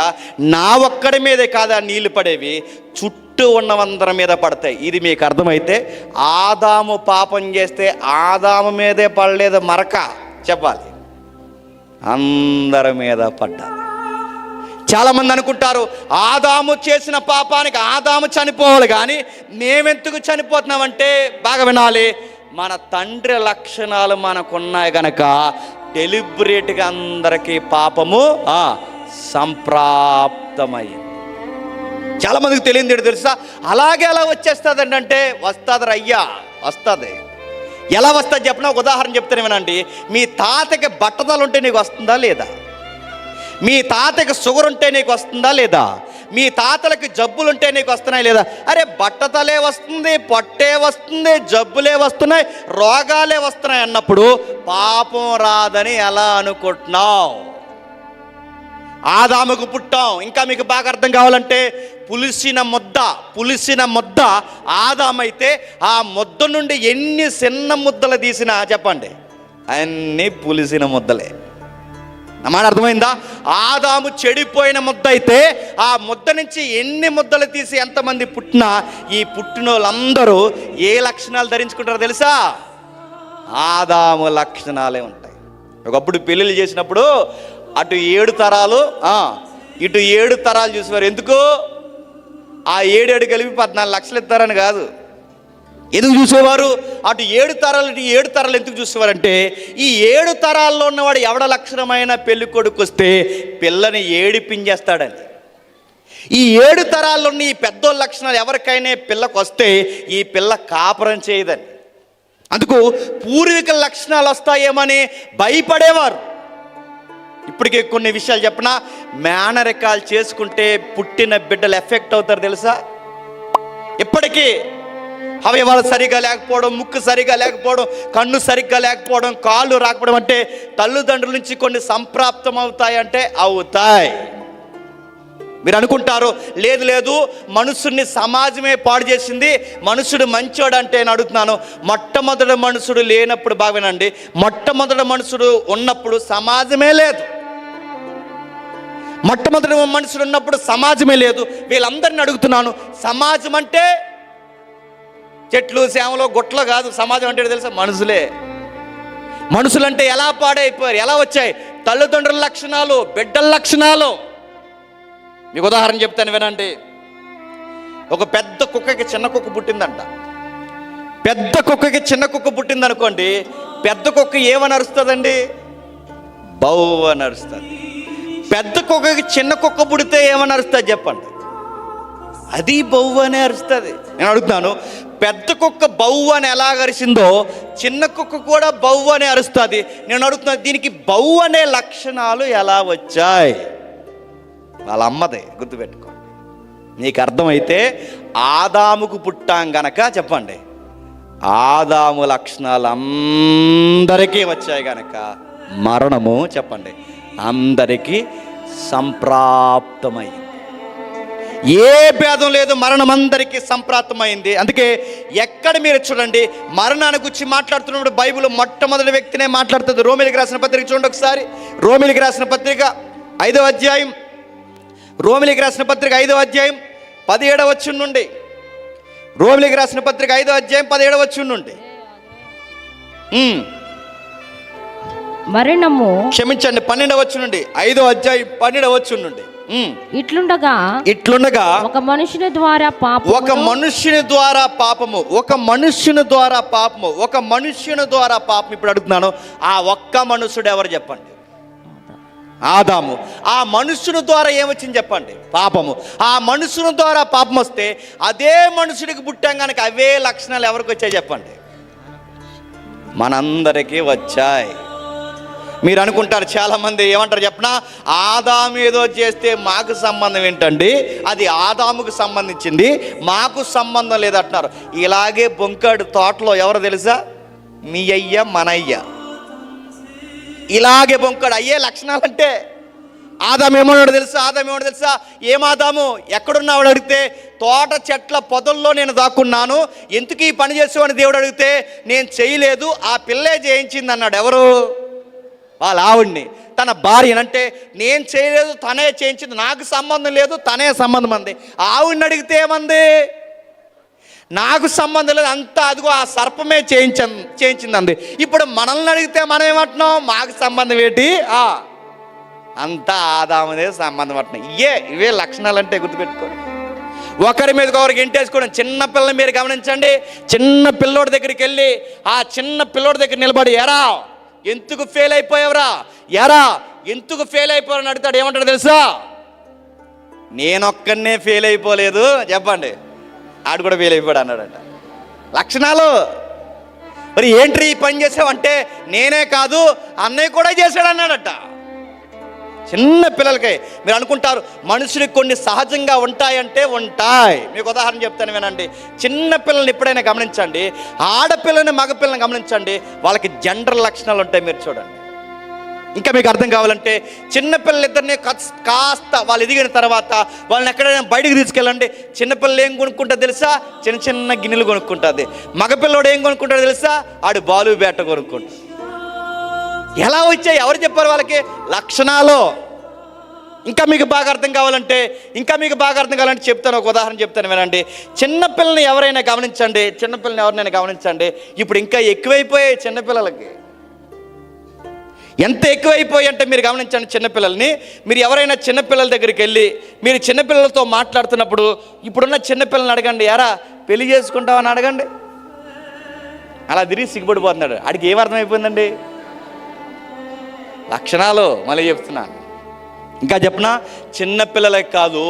నా ఒక్కడి మీదే కాదు ఆ నీళ్లు పడేవి, చుట్టూ ఉన్నవందరి మీద పడతాయి. ఇది మీకు అర్థమైతే ఆదాము పాపం చేస్తే ఆదాము మీదే పడలేదు మరక, చెప్పాలి అందరి మీద పడ్డాలి. చాలామంది అనుకుంటారు ఆదాము చేసిన పాపానికి ఆదాము చనిపోవాలి, కానీ మేమెందుకు చనిపోతున్నామంటే బాగా వినాలి, మన తండ్రి లక్షణాలు మనకున్నాయి గనక డెలిబరేట్గా అందరికీ పాపము సంప్రాప్తమైంది. చాలామందికి తెలియదు ఏంటి తెలుసా, అలాగే ఎలా వచ్చేస్తుంది అంటే వస్తుంది అయ్యా, వస్తుంది. ఎలా వస్తుంది చెప్పిన ఒక ఉదాహరణ చెప్తాను వినండి. మీ తాతకి బట్టతలు ఉంటే నీకు వస్తుందా లేదా? మీ తాతకి షుగర్ ఉంటే నీకు వస్తుందా లేదా? మీ తాతలకి జబ్బులుంటే నీకు వస్తున్నాయి లేదా? అరే బట్టతలే వస్తుంది, పొట్టే వస్తుంది, జబ్బులే వస్తున్నాయి, రోగాలే వస్తున్నాయి అన్నప్పుడు పాపం రాదని ఎలా అనుకుంటున్నావు? ఆదాముకు పుట్టాం. ఇంకా మీకు బాగా అర్థం కావాలంటే పులిసిన ముద్ద ఆదామైతే ఆ ముద్ద నుండి ఎన్ని చిన్న ముద్దలు తీసినా చెప్పండి అన్నీ పులిసిన ముద్దలే. మాట అర్థమైందా? ఆదాము చెడిపోయిన ముద్ద అయితే ఆ ముద్ద నుంచి ఎన్ని ముద్దలు తీసి ఎంతమంది పుట్టినా ఈ పుట్టిన వాళ్ళందరూ ఏ లక్షణాలు ధరించుకుంటారో తెలుసా? ఆదాము లక్షణాలే ఉంటాయి. ఒకప్పుడు పెళ్ళిళ్ళు చేసినప్పుడు అటు 7 తరాలు ఇటు 7 తరాలు చూసేవారు. ఎందుకు? ఆ 7 కలిపి 14 లక్షలు ఇస్తారని కాదు. ఎందుకు చూసేవారు? అటు 7 తరాలు ఇటు 7 తరాలు ఎందుకు చూసేవారంటే ఈ 7 తరాల్లో ఉన్నవాడు ఎవడ లక్షణమైన పెళ్లి కొడుకు వస్తే పిల్లని ఏడిపించేస్తాడని. ఈ 7 తరాల్లో ఉన్న ఈ పెద్దోళ్ళ లక్షణాలు ఎవరికైనా పిల్లకు వస్తే ఈ పిల్ల కాపురం చేయదని. అందుకు పూర్వీకుల లక్షణాలు వస్తాయేమని భయపడేవారు. ఇప్పటికే కొన్ని విషయాలు చెప్పినా, మేనరికాలు చేసుకుంటే పుట్టిన బిడ్డలు ఎఫెక్ట్ అవుతారు తెలుసా? ఇప్పటికీ అవయవాలు సరిగా లేకపోవడం, ముక్కు సరిగా లేకపోవడం, కన్ను సరిగ్గా లేకపోవడం, కాళ్ళు రాకపోవడం అంటే తల్లిదండ్రుల నుంచి కొన్ని సంప్రాప్తం అవుతాయంటే అవుతాయి. మీరు అనుకుంటారు లేదు లేదు మనుషుడిని సమాజమే పాడు చేసింది, మనుషుడు మంచోడు అంటే నేను అడుగుతున్నాను. మొట్టమొదటి మనుషుడు లేనప్పుడు బాగానండి, మొట్టమొదటి మనుషుడు ఉన్నప్పుడు సమాజమే లేదు. మొట్టమొదటి మనుషుడు ఉన్నప్పుడు సమాజమే లేదు. వీళ్ళందరిని అడుగుతున్నాను, సమాజం అంటే చెట్లు చేమలో గుట్టలు కాదు. సమాజం అంటే తెలుసా? మనుషులే. మనుషులంటే ఎలా పాడైపోయారు, ఎలా వచ్చాయి? తల్లిదండ్రుల లక్షణాలు, బిడ్డల లక్షణాలు. మీకు ఉదాహరణ చెప్తాను వినండి. ఒక పెద్ద కుక్కకి చిన్న కుక్క పుట్టిందంట. పెద్ద కుక్కకి చిన్న కుక్క పుట్టింది అనుకోండి, పెద్ద కుక్క ఏమని అరుస్తుందండి? బౌ అని అరుస్తుంది. పెద్ద కుక్కకి చిన్న కుక్క పుడితే ఏమని అరుస్తుంది చెప్పండి? అది బౌ అనే అరుస్తుంది. నేను అడుగుతున్నాను, పెద్ద కుక్క బౌ అని ఎలా అరిసిందో చిన్న కుక్క కూడా బౌ అని అరుస్తుంది. నేను అడుగుతున్నాను, దీనికి బౌ అనే లక్షణాలు ఎలా వచ్చాయి? వాళ్ళ అమ్మదే, గుర్తుపెట్టుకో. నీకు అర్థమైతే ఆదాముకు పుట్టాం గనక చెప్పండి ఆదాము లక్షణాలు అందరికీ వచ్చాయి గనక మరణము చెప్పండి అందరికీ సంప్రాప్తమైంది. ఏ భేదం లేదు, మరణం అందరికీ సంప్రాప్తమైంది. అందుకే ఎక్కడ మీరు చూడండి మరణాన్ని గురించి మాట్లాడుతున్నప్పుడు బైబిల్ మొట్టమొదటి వ్యక్తినే మాట్లాడుతుంది. రోమిలికి రాసిన పత్రిక చూడండి ఒకసారి. రోమిలికి రాసిన పత్రిక 5వ అధ్యాయం, రోమిలికి రాసిన పత్రిక 5వ అధ్యాయం 17వ వచనం నుండి. రోమిలికి రాసిన పత్రిక 5వ అధ్యాయం 17వ వచనం నుండి. మరణము క్షమించండి 12వ వచనం నుండి, 5వ అధ్యాయం 12వ వచనం నుండి. ఇట్లుండగా ఒక మనుషుని ద్వారా పాపము, ఒక మనుష్యుని ద్వారా పాపము, ఒక మనుష్యుని ద్వారా పాపము, ఒక మనుష్యుని ద్వారా పాపం. ఇప్పుడు అడుగుతున్నాను, ఆ ఒక్క మనుషుడు ఎవరు చెప్పండి? ఆదాము. ఆ మనుషుని ద్వారా ఏమొచ్చింది చెప్పండి? పాపము. ఆ మనుషుని ద్వారా పాపం వస్తే అదే మనుషుడికి పుట్టాం కనుక అవే లక్షణాలు ఎవరికి వచ్చాయి చెప్పండి? మనందరికీ వచ్చాయి. మీరు అనుకుంటారు చాలామంది ఏమంటారు చెప్పనా, ఆదాము ఏదో చేస్తే మాకు సంబంధం ఏంటండి, అది ఆదాముకు సంబంధించింది, మాకు సంబంధం లేదంటున్నారు. ఇలాగే బొంకాడు తోటలో ఎవరు తెలుసా? మీ అయ్య మన అయ్య. ఇలాగే బొంకాడు అయ్యే లక్షణాలంటే ఆదాము ఏమన్నాడు తెలుసా? ఏం ఆదాము ఎక్కడున్నావు అడిగితే, తోట చెట్ల పొదల్లో నేను దాక్కున్నాను, ఎందుకు ఈ పని చేసావని దేవుడు అడిగితే, నేను చేయలేదు, ఆ పిల్లే చేయించింది అన్నాడు. ఎవరు? వాళ్ళ ఆవిడ్ని, తన భార్యనంటే నేను చేయలేదు, తనే చేయించింది, నాకు సంబంధం లేదు, తనే సంబంధం అంది. ఆవిడ్ని అడిగితే ఏమంది? నాకు సంబంధం లేదు, అంతా అదిగో ఆ సర్పమే చేయించింది అంది. ఇప్పుడు మనల్ని అడిగితే మనం ఏమంటున్నాం? మాకు సంబంధం ఏంటి? అంతా ఆదాముదే సంబంధం అంటున్నాం. ఇవే లక్షణాలు అంటే గుర్తుపెట్టుకోండి. ఒకరి మీద ఒకరికి ఇంటేసుకోవడం. చిన్న పిల్లల్ని మీరు గమనించండి. చిన్న పిల్లోడి దగ్గరికి వెళ్ళి ఆ చిన్న పిల్లోడి దగ్గర నిలబడి, ఎరా ఎందుకు ఫెయిల్ అయిపోయావురా, ఎరా ఎందుకు ఫెయిల్ అయిపోయారని అడుగుతాడు. ఏమంటాడు తెలుసా? నేనొక్కనే ఫెయిల్ అయిపోలేదు, చెప్పండి, ఆడు కూడా ఫెయిల్ అయిపోయాడు అన్నాడట. లక్షణాలు. మరి ఏంటి ఈ పని చేసావంటే, నేనే కాదు అన్నయ్య కూడా చేశాడు అన్నాడట. చిన్న పిల్లలకి మీరు అనుకుంటారు మనుషులకు కొన్ని సహజంగా ఉంటాయంటే ఉంటాయి. మీకు ఉదాహరణ చెప్తాను వినండి. చిన్న పిల్లల్ని ఎప్పుడైనా గమనించండి, ఆడపిల్లని మగపిల్లని గమనించండి, వాళ్ళకి జెండర్ లక్షణాలు ఉంటాయి. మీరు చూడండి. ఇంకా మీకు అర్థం కావాలంటే, చిన్నపిల్లలిద్దరిని కాస్త వాళ్ళు ఎదిగిన తర్వాత వాళ్ళని ఎక్కడైనా బయటికి తీసుకెళ్ళండి. చిన్నపిల్లలు ఏం కొనుక్కుంటారు తెలుసా? చిన్న చిన్న గిన్నెలు కొనుక్కుంటుంది. మగపిల్లడు ఏం కొనుక్కుంటాడు తెలుసా? ఆడు బాలు బేట కొనుక్కుంటాడు. ఎలా వచ్చాయి? ఎవరు చెప్పారు వాళ్ళకి? లక్షణాలు. ఇంకా మీకు బాగా అర్థం కావాలంటే చెప్తాను, ఒక ఉదాహరణ చెప్తాను వినండి. చిన్నపిల్లని ఎవరైనా గమనించండి. ఇప్పుడు ఇంకా ఎక్కువైపోయాయి చిన్నపిల్లలకి. ఎంత ఎక్కువైపోయి అంటే మీరు గమనించండి. చిన్నపిల్లల్ని మీరు ఎవరైనా చిన్నపిల్లల దగ్గరికి వెళ్ళి మీరు చిన్నపిల్లలతో మాట్లాడుతున్నప్పుడు ఇప్పుడున్న చిన్నపిల్లల్ని అడగండి, యారా పెళ్లి చేసుకుంటావని అడగండి. అలా తిరిగి సిగ్గుపడిపోతున్నాడు. ఆడికి ఏం అర్థమైపోయిందండి? లక్షణాలు. మళ్ళీ చెప్తున్నాను, ఇంకా చెప్పనా, చిన్నపిల్లలకి కాదు,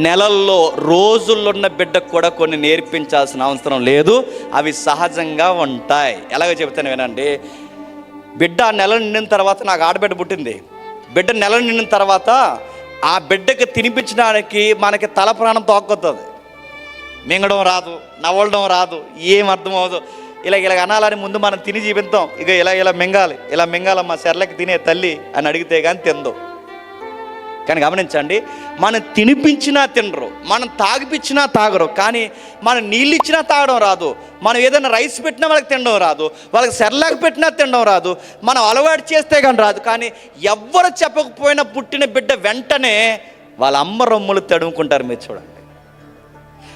నెలల్లో రోజుల్లో ఉన్న బిడ్డకు కూడా కొన్ని నేర్పించాల్సిన అవసరం లేదు. అవి సహజంగా ఉంటాయి. ఎలాగో చెప్తాను వినండి. బిడ్డ నెల నిండిన తర్వాత, నాకు ఆడబిడ్డ పుట్టింది. బిడ్డ నెల నిండిన తర్వాత ఆ బిడ్డకి తినిపించడానికి మనకి తల ప్రాణం తోక్కుతుంది. మింగడం రాదు, నవ్వడం రాదు, ఏం అర్థం అవ్వదు. ఇలా అనాలని ముందు మనం తిని జీవిస్తాం. ఇక ఇలా మింగాలమ్మా సెర్లకి తినే తల్లి అని అడిగితే కానీ తిందో. కానీ గమనించండి, మనం తినిపించినా తినరు, మనం తాగిపించినా తాగరు. కానీ మనం నీళ్ళు ఇచ్చినా తాగడం రాదు, మనం ఏదైనా రైస్ పెట్టినా వాళ్ళకి తినడం రాదు, వాళ్ళకి సెర్లాక్ పెట్టినా తినడం రాదు, మనం అలవాటు చేస్తే కానీ రాదు. కానీ ఎవ్వరు చెప్పకపోయినా పుట్టిన బిడ్డ వెంటనే వాళ్ళ అమ్మ రొమ్ములు తడుముకుంటారు. మీరు చూడండి,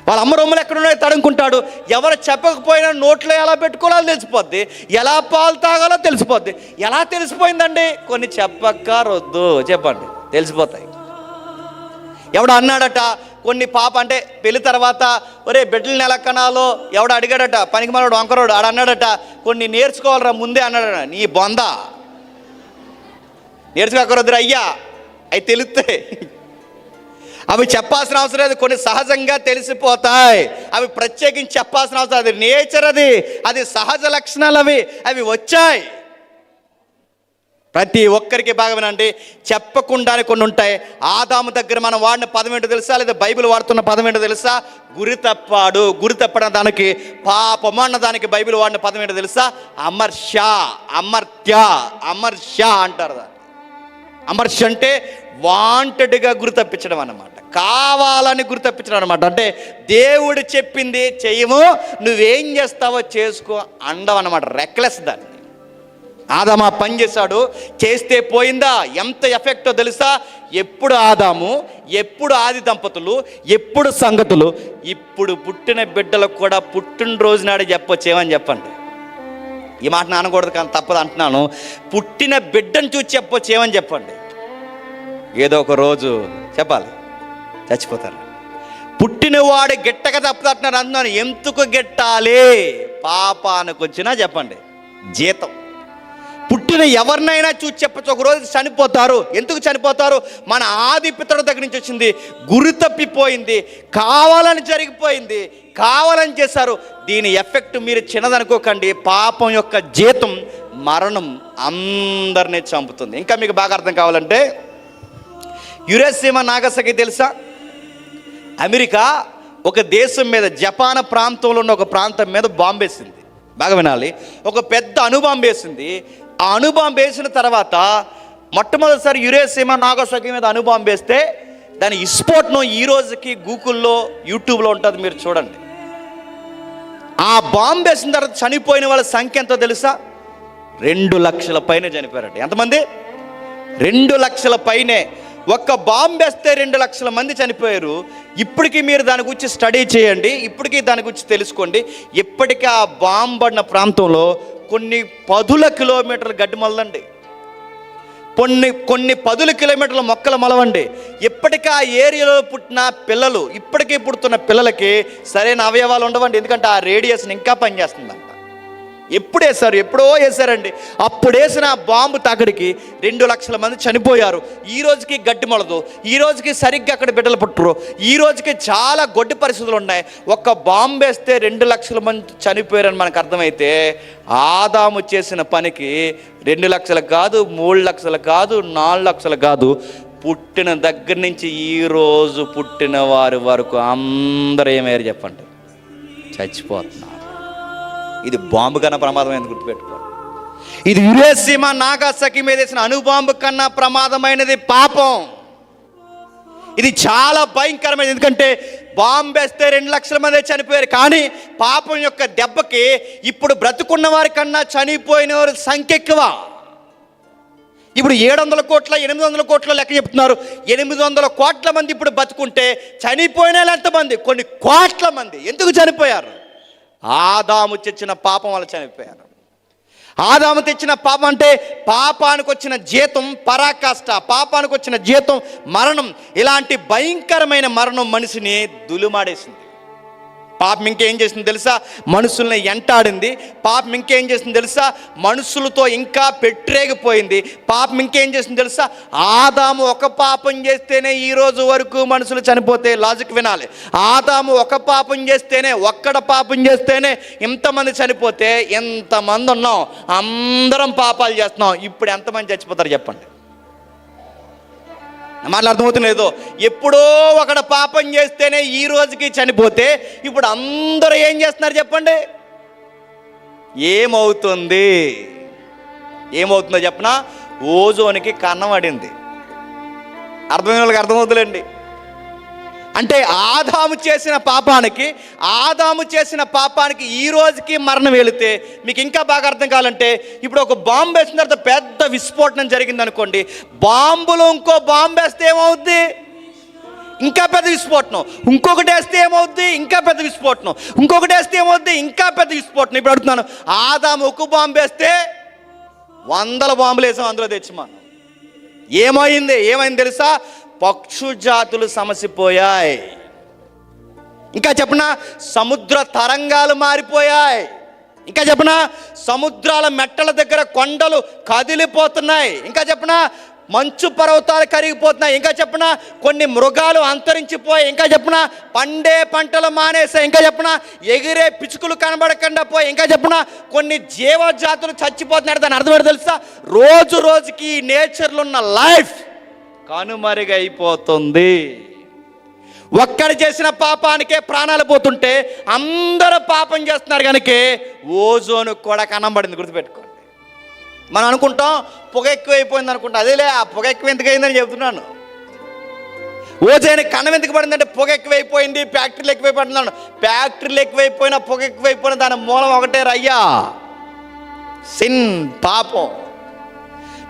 వాళ్ళ అమ్మ రొమ్ములు ఎక్కడున్నాయో తడుముకుంటాడు. ఎవరు చెప్పకపోయినా నోట్లో ఎలా పెట్టుకోవాలో తెలిసిపోద్ది, ఎలా పాలు తాగాలో తెలిసిపోద్ది. ఎలా తెలిసిపోయిందండి? కొన్ని చెప్పక్కరొద్దు, చెప్పండి, తెలిసిపోతాయి. ఎవడు అన్నాడట, కొన్ని పాప అంటే పెళ్లి తర్వాత ఒరే బిడ్డలు నెల కనాలో ఎవడు అడిగాడట, పనికి మనోడు వంకరోడు ఆడు అన్నాడట, కొన్ని నేర్చుకోవాలరా ముందే అన్నాడట. నీ బొంద, నేర్చుకోకరొద్దురా అయ్యా, అవి తెలుస్తాయి. అవి చెప్పాల్సిన అవసరం లేదు, కొన్ని సహజంగా తెలిసిపోతాయి. అవి ప్రత్యేకించి చెప్పాల్సిన అవసరం, అది నేచర్, అది సహజ లక్షణాలు, అవి వచ్చాయి. ప్రతి ఒక్కరికి బాగా వినండి, చెప్పకుండానే కొన్ని ఉంటాయి. ఆదాము దగ్గర మనం వాడిన పదం ఏంటో తెలుసా? లేదా బైబిల్ వాడుతున్న పదం ఏంటో తెలుసా? గురి తప్పాడు. గురి తప్పడం దానికి, పాపము అన్న దానికి బైబిల్ వాడిన పదం ఏంటో తెలుసా? అమర్ష, అమర్త్య, అమర్ష అంటారు దాన్ని. అమర్ష అంటే వాంటెడ్గా గురి తప్పించడం అన్నమాట, కావాలని గురి తప్పించడం అనమాట. అంటే దేవుడు చెప్పింది చెయ్యము, నువ్వేం చేస్తావో చేసుకో అండం అన్నమాట. రెక్లెస్ దాన్ని. ఆదాము ఆ పని చేశాడు, చేస్తే పోయిందా? ఎంత ఎఫెక్టో తెలుసా? ఎప్పుడు ఆదాము, ఎప్పుడు ఆది దంపతులు, ఎప్పుడు సంగతులు. ఇప్పుడు పుట్టిన బిడ్డలకు కూడా పుట్టినరోజు నాడు చెప్పొచ్చు. ఏమని చెప్పండి? ఈ మాట అనకూడదు కానీ తప్పదు అంటున్నాను. పుట్టిన బిడ్డను చూసి చెప్పొచ్చు. ఏమని చెప్పండి? ఏదో ఒక రోజు చెప్పాలి, చచ్చిపోతారు. పుట్టినవాడు గిట్టక తప్పుతున్నారు అంటున్నాను. ఎందుకు గిట్టాలి? పాపానికి వచ్చినా చెప్పండి జీతం. పుట్టిన ఎవరినైనా చూసి చెప్పచ్చు, ఒక రోజు చనిపోతారు. ఎందుకు చనిపోతారు? మన ఆది పితరుల దగ్గర నుంచి వచ్చింది, గురి తప్పిపోయింది, కావాలని జరిగిపోయింది, కావాలని చేశారు. దీని ఎఫెక్ట్ మీరు చిన్నదనుకోకండి. పాపం యొక్క జీతం మరణం అందరినీ చంపుతుంది. ఇంకా మీకు బాగా అర్థం కావాలంటే, యురేషిమా నాగసాకి తెలుసా? అమెరికా ఒక దేశం మీద, జపాన్ ప్రాంతంలో ఉన్న ఒక ప్రాంతం మీద బాంబు వేసింది. బాగా వినాలి, ఒక పెద్ద అణుబాంబు వేసింది. ఆ అణుబాంబు వేసిన తర్వాత మొట్టమొదటిసారి హిరోషిమా నాగసాకి మీద అణుబాంబు వేస్తే దాని విస్ఫోటనం ఈ రోజుకి గూగుల్లో యూట్యూబ్లో ఉంటుంది, మీరు చూడండి. ఆ బాంబు వేసిన తర్వాత చనిపోయిన వాళ్ళ సంఖ్య ఎంతో తెలుసా? 2 లక్షల పైన చనిపోయారట. ఎంతమంది? 2 లక్షల పైనే. ఒక్క బాంబు వేస్తే 2 లక్షల మంది చనిపోయారు. ఇప్పటికీ మీరు దాని గురించి స్టడీ చేయండి, ఇప్పటికీ దాని గురించి తెలుసుకోండి. ఇప్పటికీ ఆ బాంబు పడిన ప్రాంతంలో కొన్ని 10 కిలోమీటర్ల గడ్డి మొలదండి, కొన్ని 10 కిలోమీటర్ల మొక్కలు మొలవండి. ఇప్పటికీ ఆ ఏరియాలో పుట్టిన పిల్లలు, ఇప్పటికీ పుడుతున్న పిల్లలకి సరైన అవయవాలు ఉండవండి, ఎందుకంటే ఆ రేడియేషన్ ఇంకా పనిచేస్తుందంట. ఎప్పుడు వేశారు? ఎప్పుడో వేశారండి. అప్పుడు వేసిన బాంబు తాకిడికి 2 లక్షల మంది చనిపోయారు. ఈ రోజుకి గడ్డి మొలదు, ఈ రోజుకి సరిగ్గా అక్కడ బిడ్డలు పుట్టరు, ఈ రోజుకి చాలా గొడ్డి పరిస్థితులు ఉన్నాయి. ఒక్క బాంబు వేస్తే 2 లక్షల మంది చనిపోయారని మనకు అర్థమైతే, ఆదాము చేసిన పనికి 2 లక్షలు కాదు, 3 లక్షలు కాదు, 4 లక్షలు కాదు, పుట్టిన దగ్గర నుంచి ఈరోజు పుట్టిన వారి వరకు అందరూ ఏమయ్యారు చెప్పండి? చచ్చిపోతున్నారు. ఇది బాంబు కన్నా ప్రమాదమైనది గుర్తుపెట్టుకో. ఇది హిరోషిమా నాగసాకి మీద వేసిన అణుబాంబు కన్నా ప్రమాదమైనది పాపం. ఇది చాలా భయంకరమైనది, ఎందుకంటే బాంబు వేస్తే 2 లక్షల మంది చనిపోయారు. కానీ పాపం యొక్క దెబ్బకి ఇప్పుడు బ్రతుకున్న వారి కన్నా చనిపోయిన వారి సంఖ్య ఎక్కువ. ఇప్పుడు 700 కోట్ల 800 కోట్ల లెక్క చెప్తున్నారు. 800 కోట్ల మంది ఇప్పుడు బతుకుంటే చనిపోయిన వాళ్ళు ఎంతమంది? కొన్ని కోట్ల మంది. ఎందుకు చనిపోయారు? ఆదాము తెచ్చిన పాపం వల్ల చనిపోయారు. ఆదాము తెచ్చిన పాపం అంటే పాపానికి వచ్చిన జీతం పరాకాష్ట, పాపానికి వచ్చిన జీతం మరణం. ఇలాంటి భయంకరమైన మరణం మనిషిని దులుమాడేసింది. పాపం ఇంకేం చేసింది తెలుసా? మనుషుల్ని ఎంటాడింది. పాపం ఇంకేం చేసింది తెలుసా? మనుషులతో ఇంకా పెట్టరేగిపోయింది. పాపం ఇంకేం చేసింది తెలుసా? ఆదాము ఒక పాపం చేస్తేనే ఈ రోజు వరకు మనుషులు చనిపోతే, లాజిక్ వినాలి. ఆదాము ఒక పాపం చేస్తేనే, ఒక్కడ పాపం చేస్తేనే ఇంతమంది చనిపోతే, ఎంతమంది ఉన్నాం? అందరం పాపాలు చేస్తున్నాం. ఇప్పుడు ఎంతమంది చచ్చిపోతారు చెప్పండి? మాటలు అర్థమవుతులేదో? ఎప్పుడో ఒకడు పాపం చేస్తేనే ఈ రోజుకి చనిపోతే, ఇప్పుడు అందరూ ఏం చేస్తున్నారు చెప్పండి? ఏమవుతుంది? ఏమవుతుందో చెప్పనా? ఓజోన్కి కన్నం పడింది. అర్థమైన వాళ్ళకి అర్థమవుతుందండి. అంటే ఆదాము చేసిన పాపానికి ఈ రోజుకి మరణం వెళితే, మీకు ఇంకా బాగా అర్థం కావాలంటే, ఇప్పుడు ఒక బాంబు వేసిన తర్వాత పెద్ద విస్ఫోటనం జరిగింది అనుకోండి, బాంబులో ఇంకో బాంబు వేస్తే ఏమవుద్ది? ఇంకా పెద్ద విస్ఫోటనం. ఇంకొకటి వేస్తే ఏమవుద్ది? ఇంకా పెద్ద విస్ఫోటనం. ఇంకొకటి వేస్తే ఏమవుద్ది? ఇంకా పెద్ద విస్ఫోటనం. ఇప్పుడు అడుగుతున్నాను, ఆదాము ఒక బాంబు వేస్తే 100 బాంబులు వేసాం అందులో తెచ్చి మనం. ఏమైంది తెలుసా? పక్షు జాతులు సమసిపోయాయి. ఇంకా చెప్పనా? సముద్ర తరంగాలు మారిపోయాయి. ఇంకా చెప్పనా? సముద్రాల మెట్టల దగ్గర కొండలు కదిలిపోతున్నాయి. ఇంకా చెప్పనా? మంచు పర్వతాలు కరిగిపోతున్నాయి. ఇంకా చెప్పనా? కొన్ని మృగాలు అంతరించిపోయాయి. ఇంకా చెప్పనా? పండే పంటలు మానేసాయి. ఇంకా చెప్పనా? ఎగిరే పిచుకులు కనబడకుండా పోయి. ఇంకా చెప్పనా? కొన్ని జీవజాతులు చచ్చిపోతున్నాయి. దాని అర్థం తెలుసా? రోజు రోజుకి నేచర్లో ఉన్న లైఫ్ కనుమరుగైపోతుంది. ఒక్కడు చేసిన పాపానికే ప్రాణాలు పోతుంటే అందరూ పాపం చేస్తున్నారు కనుక ఓజోన్ కూడా కనబడింది. గుర్తుపెట్టుకోండి. మనం అనుకుంటాం పొగ ఎక్కువైపోయింది అనుకుంటాం. అదేలే, ఆ పొగ ఎక్కువ ఎందుకు అయిందని చెబుతున్నాను. ఓజోన్ కన్నం ఎందుకు పడిందంటే పొగ ఎక్కువైపోయింది, ఫ్యాక్టరీలు ఎక్కువైపోతున్నాను. ఫ్యాక్టరీలు ఎక్కువైపోయినా, పొగ ఎక్కువైపోయినా దాని మూలం ఒకటే రయ్యా, సిన్, పాపం.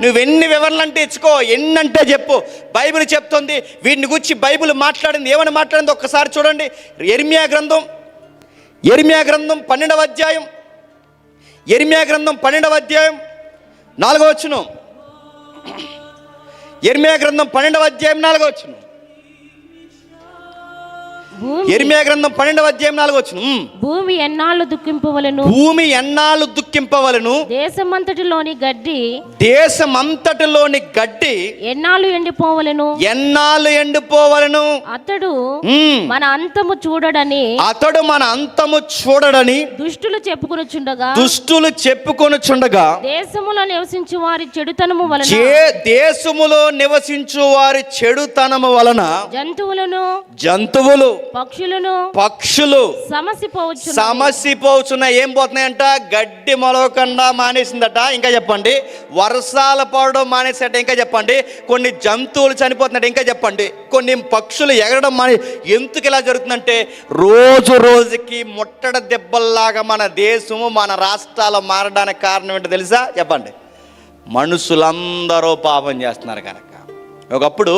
నువ్వెన్ని వివరణలు అంటే ఇచ్చుకో, ఎన్నంటే చెప్పు. బైబిల్ చెప్తుంది వీటిని గురించి. బైబిల్ మాట్లాడింది, ఏమని మాట్లాడింది ఒక్కసారి చూడండి. యెర్మియా గ్రంథం 12వ అధ్యాయం, యెర్మియా గ్రంథం 12వ అధ్యాయం 4వ వచనం. యెర్మియా గ్రంథం 12వ అధ్యాయం 4వ వచనం. యెర్మియా గ్రంథం 12వ అధ్యాయం 4వ వచనం. భూమి ఎన్నాళ్ళు దుఃఖింపవలెను, దేశమంతటిలోని గడ్డి ఎన్నాళ్ళు ఎండిపోవలెను. అతడు మన అంతము చూడడని దుష్టులు చెప్పుకొనుచుండగా దేశములో నివసించు వారి చెడుతనము వలన జంతువులు పక్షులు సమసిపోవచ్చు. ఏం పోతున్నాయంట? గడ్డి మొలవకుండా మానేసిందట. ఇంకా చెప్పండి. వర్షాలు పడడం మానేసట. ఇంకా చెప్పండి. కొన్ని జంతువులు చనిపోతున్నాయి. ఇంకా చెప్పండి. కొన్ని పక్షులు ఎగరడం ఎందుకు ఇలా జరుగుతుందంటే రోజు రోజుకి ముట్టడ దెబ్బల్లాగా మన దేశము మన రాష్ట్రాలు మారడానికి కారణం ఏంటో తెలుసా? చెప్పండి. మనుషులందరూ పాపం చేస్తున్నారు కనుక. ఒకప్పుడు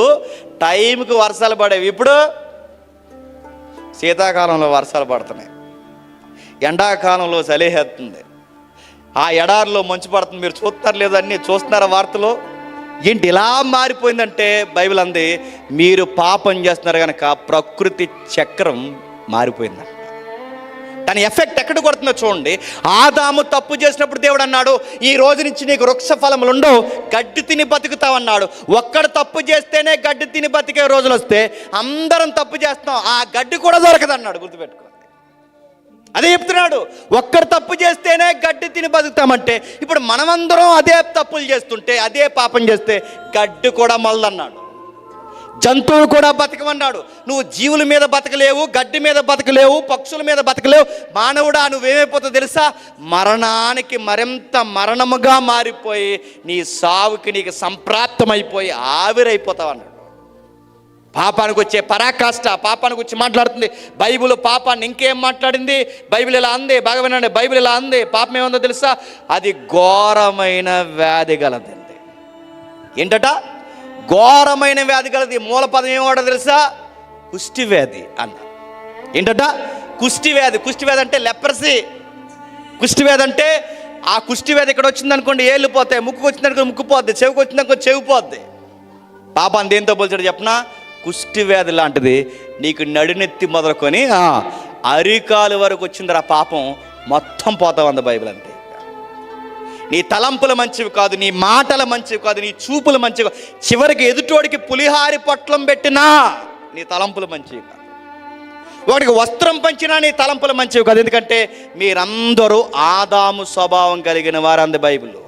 టైంకి వర్షాలు పడేవి, ఇప్పుడు శీతాకాలంలో వర్షాలు పడుతున్నాయి, ఎండాకాలంలో చలిహేస్తుంది, ఆ ఎడారిలో మంచు పడుతుంది. మీరు చూస్తున్నారు లేదు? అన్నీ చూస్తున్నారా వార్తలు? ఏంటి ఇలా మారిపోయిందంటే బైబిల్ అంది మీరు పాపం చేస్తున్నారు కనుక ప్రకృతి చక్రం మారిపోయిందంట. దాని ఎఫెక్ట్ ఎక్కడ కొడుతుందో చూడండి. ఆదాము తప్పు చేసినప్పుడు దేవుడు అన్నాడు ఈ రోజు నుంచి నీకు వృక్ష ఫలములు ఉండవు, గడ్డి తిని బతుకుతావన్నాడు. ఒక్కడు తప్పు చేస్తేనే గడ్డి తిని బతికే రోజులు వస్తే అందరం తప్పు చేస్తాం, ఆ గడ్డి కూడా దొరకదన్నాడు. గుర్తుపెట్టుకోండి. అదే చెప్తున్నాడు. ఒక్కడు తప్పు చేస్తేనే గడ్డి తిని బతుకుతామంటే ఇప్పుడు మనమందరం అదే తప్పులు చేస్తుంటే, అదే పాపం చేస్తే గడ్డి కూడా మొలదన్నాడు. జంతువులు కూడా బతకమన్నాడు. నువ్వు జీవుల మీద బతకలేవు, గడ్డి మీద బతకలేవు, పక్షుల మీద బతకలేవు. మానవుడా నువ్వేమైపోతావు తెలుసా? మరణానికి మరింత మరణముగా మారిపోయి నీ సావుకి నీకు సంప్రాప్తమైపోయి ఆవిరైపోతావు అన్నాడు. పాపానికి వచ్చే పరాకాష్ట, పాపానికి వచ్చి మాట్లాడుతుంది బైబిల్. పాపాన్ని ఇంకేం మాట్లాడింది బైబిల్? ఇలా అంది, బాగా వినండి. బైబిల్ ఇలా అంది. పాపం ఏముందో తెలుసా? అది ఘోరమైన వ్యాధి గలదండి. ఏంటట? ఘోరమైన వ్యాధి కలది. మూల పదం ఏమో తెలుసా? కుష్టి వ్యాధి అన్న. ఏంటట? కుష్టి వ్యాధి. కుష్టి వ్యాధి అంటే లెప్రసీ. కుష్టి వ్యాధి అంటే ఆ కుష్టి వ్యాధి ఇక్కడ వచ్చిందనుకోండి ఏళ్ళు పోతాయి, ముక్కుకు వచ్చిందనుకోండి ముక్కు పోద్ది, చెవికి వచ్చిందనుకో చెవి పోద్ది. పాపాన్ని దేంతో పోల్చాడు చెప్పనా? కుష్టి వ్యాధి లాంటిది. నీకు నడినెత్తి మొదలుకొని అరికాలు వరకు వచ్చిందిరా పాపం, మొత్తం పోతావు అంద బైబిల్ అంతే. నీ తలంపులు మంచివి కాదు, నీ మాటలు మంచివి కాదు, నీ చూపులు మంచివి కాదు, చివరికి ఎదుటోడికి పులిహారి పొట్లం పెట్టినా నీ తలంపులు మంచివి కాదు, వాడికి వస్త్రం పంచినా నీ తలంపులు మంచివి కాదు. ఎందుకంటే మీరందరూ ఆదాము స్వభావం కలిగిన వారంది బైబిల్లో.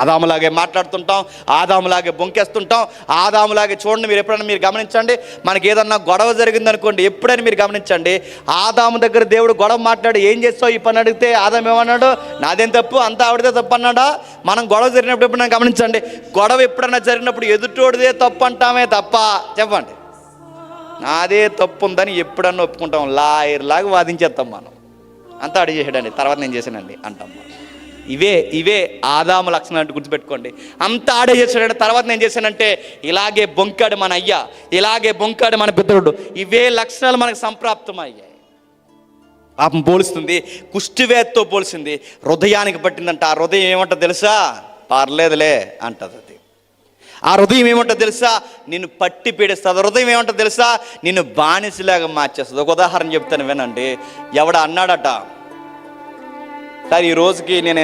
ఆదాములాగే మాట్లాడుతుంటాం, ఆదాములాగే బొంకేస్తుంటాం, ఆదాములాగే. చూడండి, మీరు ఎప్పుడైనా మీరు గమనించండి, మనకి ఏదన్నా గొడవ జరిగిందనుకోండి, ఎప్పుడైనా మీరు గమనించండి, ఆదాము దగ్గర దేవుడు గొడవ మాట్లాడి ఏం చేస్తావు ఈ పని అడిగితే ఆదాము ఏమన్నాడు? నాదేం తప్పు, అంతా ఆవిడదే తప్పు అన్నాడా? మనం గొడవ జరిగినప్పుడు ఎప్పుడైనా గమనించండి, గొడవ ఎప్పుడైనా జరిగినప్పుడు ఎదుటోడిదే తప్పు అంటామే తప్ప, చెప్పండి, నాదే తప్పు ఉందని ఎప్పుడన్నా ఒప్పుకుంటాం. లాయర్ లాగా వాదించేస్తాం మనం. అంతా అడిగి చేసాడండి, తర్వాత నేను చేశానండి అంటాం మనం. ఇవే ఆదాము లక్షణాలు అంటే గుర్తుపెట్టుకోండి. అంతా ఆడే చేశాడంటే తర్వాత నేను చేశానంటే ఇలాగే బొంకాడు మన అయ్యా, ఇలాగే బొంకాడు మన పితరుడు. ఇవే లక్షణాలు మనకు సంప్రాప్తమయ్యాయి. పాపం పోలుస్తుంది, కుష్టివేత్తో పోల్చింది. హృదయానికి పట్టిందంట. ఆ హృదయం ఏమంటుంది తెలుసా? పర్లేదులే అంటది అది. ఆ హృదయం ఏమంటుంది తెలుసా? నిన్ను పట్టి పీడిస్తుంది. హృదయం ఏమంటుంది తెలుసా? నిన్ను బానిసలాగా మార్చేస్తుంది. ఒక ఉదాహరణ చెప్తాను వినండి. ఎవడ అన్నాడట, సార్ ఈ రోజుకి నేను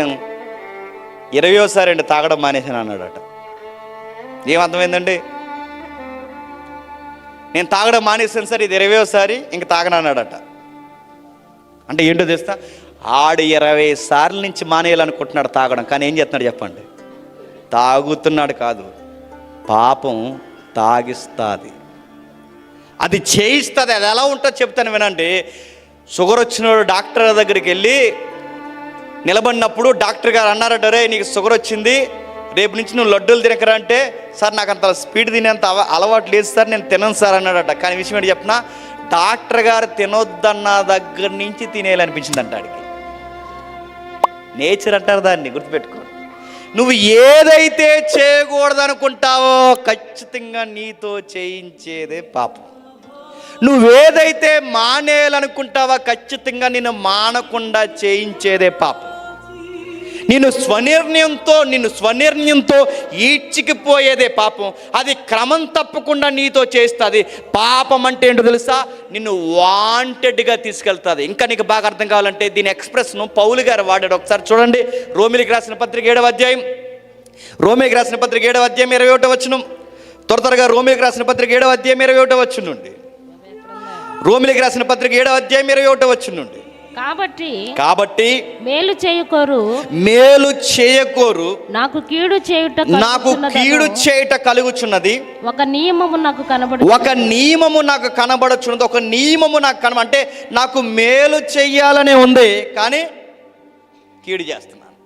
20వ అండి తాగడం మానేసాను అన్నాడట. ఏమర్థమైందండి? నేను తాగడం మానేసాను సార్, ఇది 20వ ఇంక తాగనన్నాడట. అంటే ఏంటో తెలుస్తా? ఆడు 20 సార్లు నుంచి మానేయాలనుకుంటున్నాడు తాగడం, కానీ ఏం చేస్తున్నాడు చెప్పండి? తాగుతున్నాడు కాదు, పాపం తాగిస్తుంది, అది చేయిస్తుంది. అది ఎలా ఉంటుందో చెప్తాను వినండి. షుగర్ వచ్చినోడు డాక్టర్ దగ్గరికి వెళ్ళి నిలబడినప్పుడు డాక్టర్ గారు అన్నారట, రే నీకు షుగర్ వచ్చింది, రేపు నుంచి నువ్వు లడ్డూలు తినకరా అంటే, సార్ నాకు అంత స్పీడ్ తినేంత అలవాటు లేదు సార్, నేను తినను సార్ అన్నాడట. కానీ విషయం ఏంటి చెప్పిన, డాక్టర్ గారు తినొద్దన్న దగ్గర నుంచి తినేయాలనిపించింది అంట ఆడికి. నేచర్ అంటారు దాన్ని, గుర్తుపెట్టుకోండి. నువ్వు ఏదైతే చేయకూడదు అనుకుంటావో ఖచ్చితంగా నీతో చేయించేదే పాపం. నువ్వేదైతే మానేయాలనుకుంటావో ఖచ్చితంగా నిన్ను మానకుండా చేయించేదే పాపం. నిన్ను స్వనిర్ణయంతో ఈడ్చికిపోయేదే పాపం. అది క్రమం తప్పకుండా నీతో చేస్తుంది. పాపం అంటే ఏంటో తెలుసా? నిన్ను వాంటెడ్గా తీసుకెళ్తుంది. ఇంకా నీకు బాగా అర్థం కావాలంటే దీని ఎక్స్ప్రెస్ను పౌలు గారు వాడాడు. ఒకసారి చూడండి. రోమిలికి రాసిన పత్రిక 7వ అధ్యాయం, రోమిలికి రాసిన పత్రిక 7వ అధ్యాయం 21వ వచనం. త్వరగా రోమిలికి రాసిన పత్రిక 7వ అధ్యాయం 21వ వచనం నుండి. రోమిలికి రాసిన పత్రిక 7వ అధ్యాయం 21వ వచనం నుండి. కాబట్టి మేలు చేయకోరు మేలు చేయకోరు నాకు కీడు చేయుట కలుగుచున్నది. ఒక నియమము నాకు కనబడు ఒక నియమము నాకు కనబడుచున్నది. ఒక నియమము నాకు అంటే నాకు మేలు చెయ్యాలనే ఉంది, కానీ కీడు చేస్తున్నాను.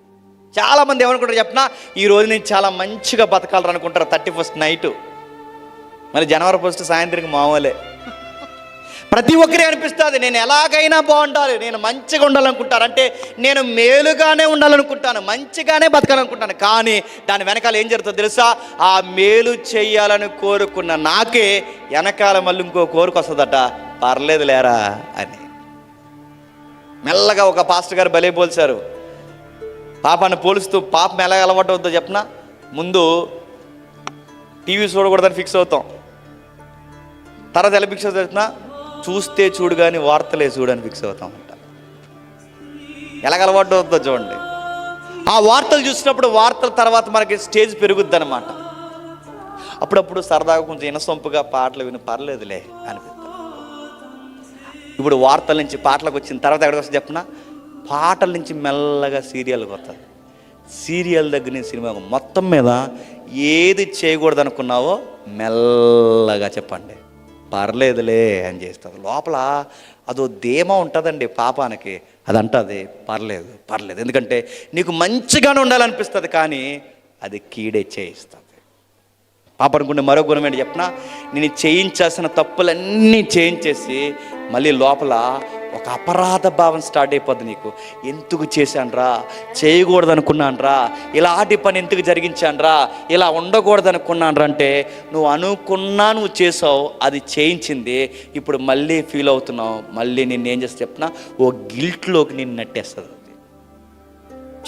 చాలా మంది ఏమనుకుంటారు చెప్పినా, ఈ రోజు నేను చాలా మంచిగా బతకాలని అనుకుంటారు 31st నైట్, మరి జనవరి 1 సాయంత్రం మామూలే. ప్రతి ఒక్కరే అనిపిస్తుంది నేను ఎలాగైనా బాగుండాలి, నేను మంచిగా ఉండాలనుకుంటాను, అంటే నేను మేలుగానే ఉండాలనుకుంటాను, మంచిగానే బతకాలనుకుంటాను. కానీ దాని వెనకాల ఏం జరుగుతుందో తెలుసా? ఆ మేలు చేయాలని కోరుకున్న నాకే వెనకాల మళ్ళీ ఇంకో కోరిక వస్తుందట, పర్లేదు లేరా అని. మెల్లగా ఒక పాస్టర్ గారు భలే పోల్చారు. పాపాన్ని పోలుస్తూ పాపం ఎలా అలవాటు అవుతుందో చెప్పనా, ముందు టీవీ చూడకూడదని ఫిక్స్ అవుతాం, తర్వాత ఎలా ఫిక్స్ అవుతున్నా, చూస్తే చూడు కానీ వార్తలే చూడని ఫిక్స్ అవుతామంట. ఎలాగ అలవాటు అవుతుందో చూడండి. ఆ వార్తలు చూసినప్పుడు వార్తల తర్వాత మనకి స్టేజ్ పెరుగుద్ది అనమాట. అప్పుడప్పుడు సరదాగా కొంచెం ఇనసొంపుగా పాటలు విని పర్లేదులే అనిపిస్తుంది. ఇప్పుడు వార్తల నుంచి పాటలకు వచ్చిన తర్వాత ఎక్కడికి వస్తుంది చెప్పిన, పాటల నుంచి మెల్లగా సీరియల్కి వస్తుంది, సీరియల్ దగ్గర నుంచి సినిమా. మొత్తం మీద ఏది చేయకూడదు అనుకున్నావో మెల్లగా చెప్పండి పర్లేదులే అని చేస్తుంది. లోపల అదో ధీమా ఉంటుందండి పాపానికి, అది అంటుంది పర్లేదు పర్లేదు, ఎందుకంటే నీకు మంచిగానే ఉండాలనిపిస్తుంది, కానీ అది కీడే చేయిస్తుంది. పాప అనుకుంటే మరో గుణం ఏంటి చెప్పిన, నేను చేయించాల్సిన తప్పులన్నీ చేయించేసి మళ్ళీ లోపల ఒక అపరాధ భావం స్టార్ట్ అయిపోద్ది. నీకు ఎందుకు చేశానురా, చేయకూడదు అనుకున్నానురా, ఇలాంటి పని ఎందుకు జరిగించానురా, ఇలా ఉండకూడదు అనుకున్నానురా అంటే నువ్వు చేసావు, అది చేయించింది. ఇప్పుడు మళ్ళీ ఫీల్ అవుతున్నావు, మళ్ళీ నిన్ను ఏం చేస్తే చెప్పినా ఓ గిల్ట్లోకి నిన్ను నెట్టేస్తుంది.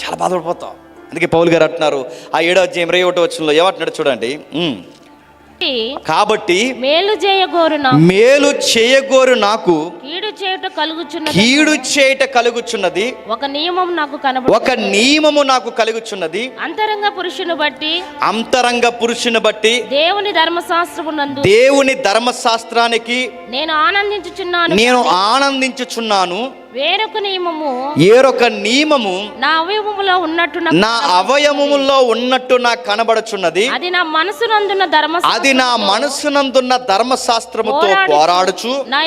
చాలా బాధపడిపోతావు. అందుకే పౌలు గారు అంటున్నారు ఆ 7వ అధ్యాయం 21వ వచనంలో ఏమంటున్నాడు చూడండి, కాబట్టి మేలు చేయగోరు నాకు కీడు చేయుట కలుగుచున్నది. ఒక నియమము నాకు కలుగుచున్నది. అంతరంగ పురుషుని బట్టి దేవుని ధర్మశాస్త్రానికి నేను ఆనందించుచున్నాను. వేరొక నియమము నా అవయవములో ఉన్నట్టు నాకు కనబడుచున్నది. అది నా మనసునందున్న ధర్మశాస్త్రముతో పోరాడుచు నా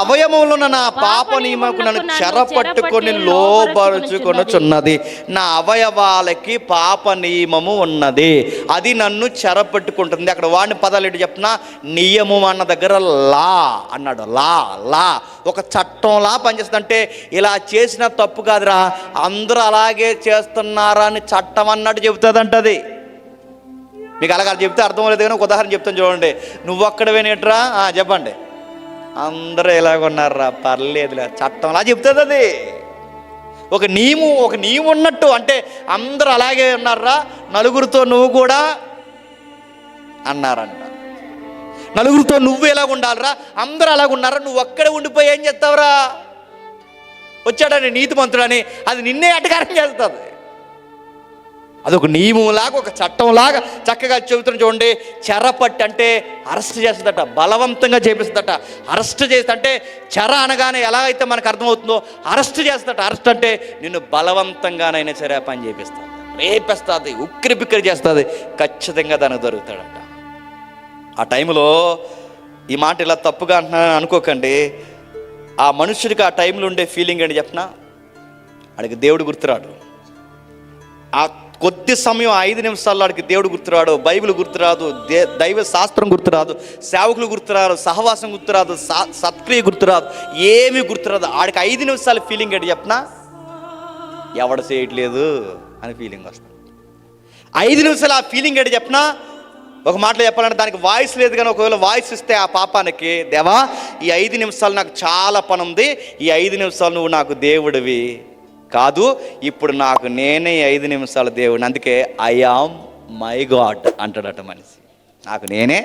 అవయవములో నా పాప నియమకు నన్ను చెరపట్టుకొని లోబరుచుకొనుచున్నది. నా అవయవాలకి పాప నియమము ఉన్నది, అది నన్ను చెరపట్టుకుంటుంది. అక్కడ వాడిని పదాలు ఏంటి చెప్పిన, నియమం అన్న దగ్గర లా అన్నాడు. లా ఒక చట్టంలా పనిచేస్తుంది. అంటే ఇలా చేసిన తప్పు కాదురా, అందరూ అలాగే చేస్తున్నారా అని చట్టం అన్నట్టు చెబుతుందంటది. మీకు అలాగ చెప్తే అర్థం లేదు కానీ ఒక ఉదాహరణ చెప్తాను చూడండి. నువ్వు ఒక్కడవేనేట్రా చెప్పండి, అందరూ ఎలాగొన్నారా, పర్లేదులే, చట్టంలా చెప్తుంది అది. ఒక నియమం ఉన్నట్టు, అంటే అందరూ అలాగే ఉన్నారా, నలుగురితో నువ్వు కూడా అన్నారంట. నలుగురితో నువ్వు ఎలాగ ఉండాలరా, అందరూ అలాగ ఉన్నారా, నువ్వు ఒక్కడే ఉండిపోయి ఏం చేస్తావురా, వచ్చాడని నీతిమంతుడని అది నిన్నే అటకారం చేస్తుంది. అదొక నియమంలాగా ఒక చట్టంలాగా చక్కగా చెబుతున్న చూడండి. చెరపట్టి అంటే అరెస్ట్ చేస్తుందట, బలవంతంగా చేపిస్తుందట. అరెస్ట్ చేస్తుంటే చెర అనగానే ఎలా అయితే మనకు అర్థమవుతుందో అరెస్ట్ చేస్తుందట. అరెస్ట్ అంటే నిన్ను బలవంతంగానైనా సరే పని చేపిస్తుంది, రేపేస్తుంది, ఉక్కిరి బిక్కిరి చేస్తుంది, ఖచ్చితంగా దానికి దొరుకుతాడట. ఆ టైంలో ఈ మాట ఇలా తప్పుగా అంటున్నాను అనుకోకండి. ఆ మనుషుడికి ఆ టైంలో ఉండే ఫీలింగ్ ఏంటి చెప్పినా, ఆడికి దేవుడు గుర్తురాడు. ఆ కొద్ది సమయం 5 నిమిషాల్లో ఆడికి దేవుడు గుర్తురాడు, బైబిల్ గుర్తురాదు, దైవ శాస్త్రం గుర్తురాదు, సేవకులు గుర్తురాదు, సహవాసం గుర్తురాదు, సత్క్రియ గుర్తురాదు, ఏమీ గుర్తురాదు. ఆడికి 5 నిమిషాల ఫీలింగ్ ఏంటి చెప్పినా, ఎవడ చేయట్లేదు అని ఫీలింగ్ వస్తుంది. 5 నిమిషాలు ఆ ఫీలింగ్ ఏంటి చెప్పినా, ఒక మాటలో చెప్పాలంటే దానికి వాయిస్ లేదు, కానీ ఒకవేళ వాయిస్ ఇస్తే ఆ పాపానికి, దేవా ఈ 5 నిమిషాలు నాకు చాలా పని ఉంది, ఈ 5 నిమిషాలు నువ్వు నాకు దేవుడివి కాదు, ఇప్పుడు నాకు నేనే 5 నిమిషాల దేవుడిని, అందుకే ఐ ఆమ్ మై గాడ్ అంటాడట మనిషి. నాకు నేనే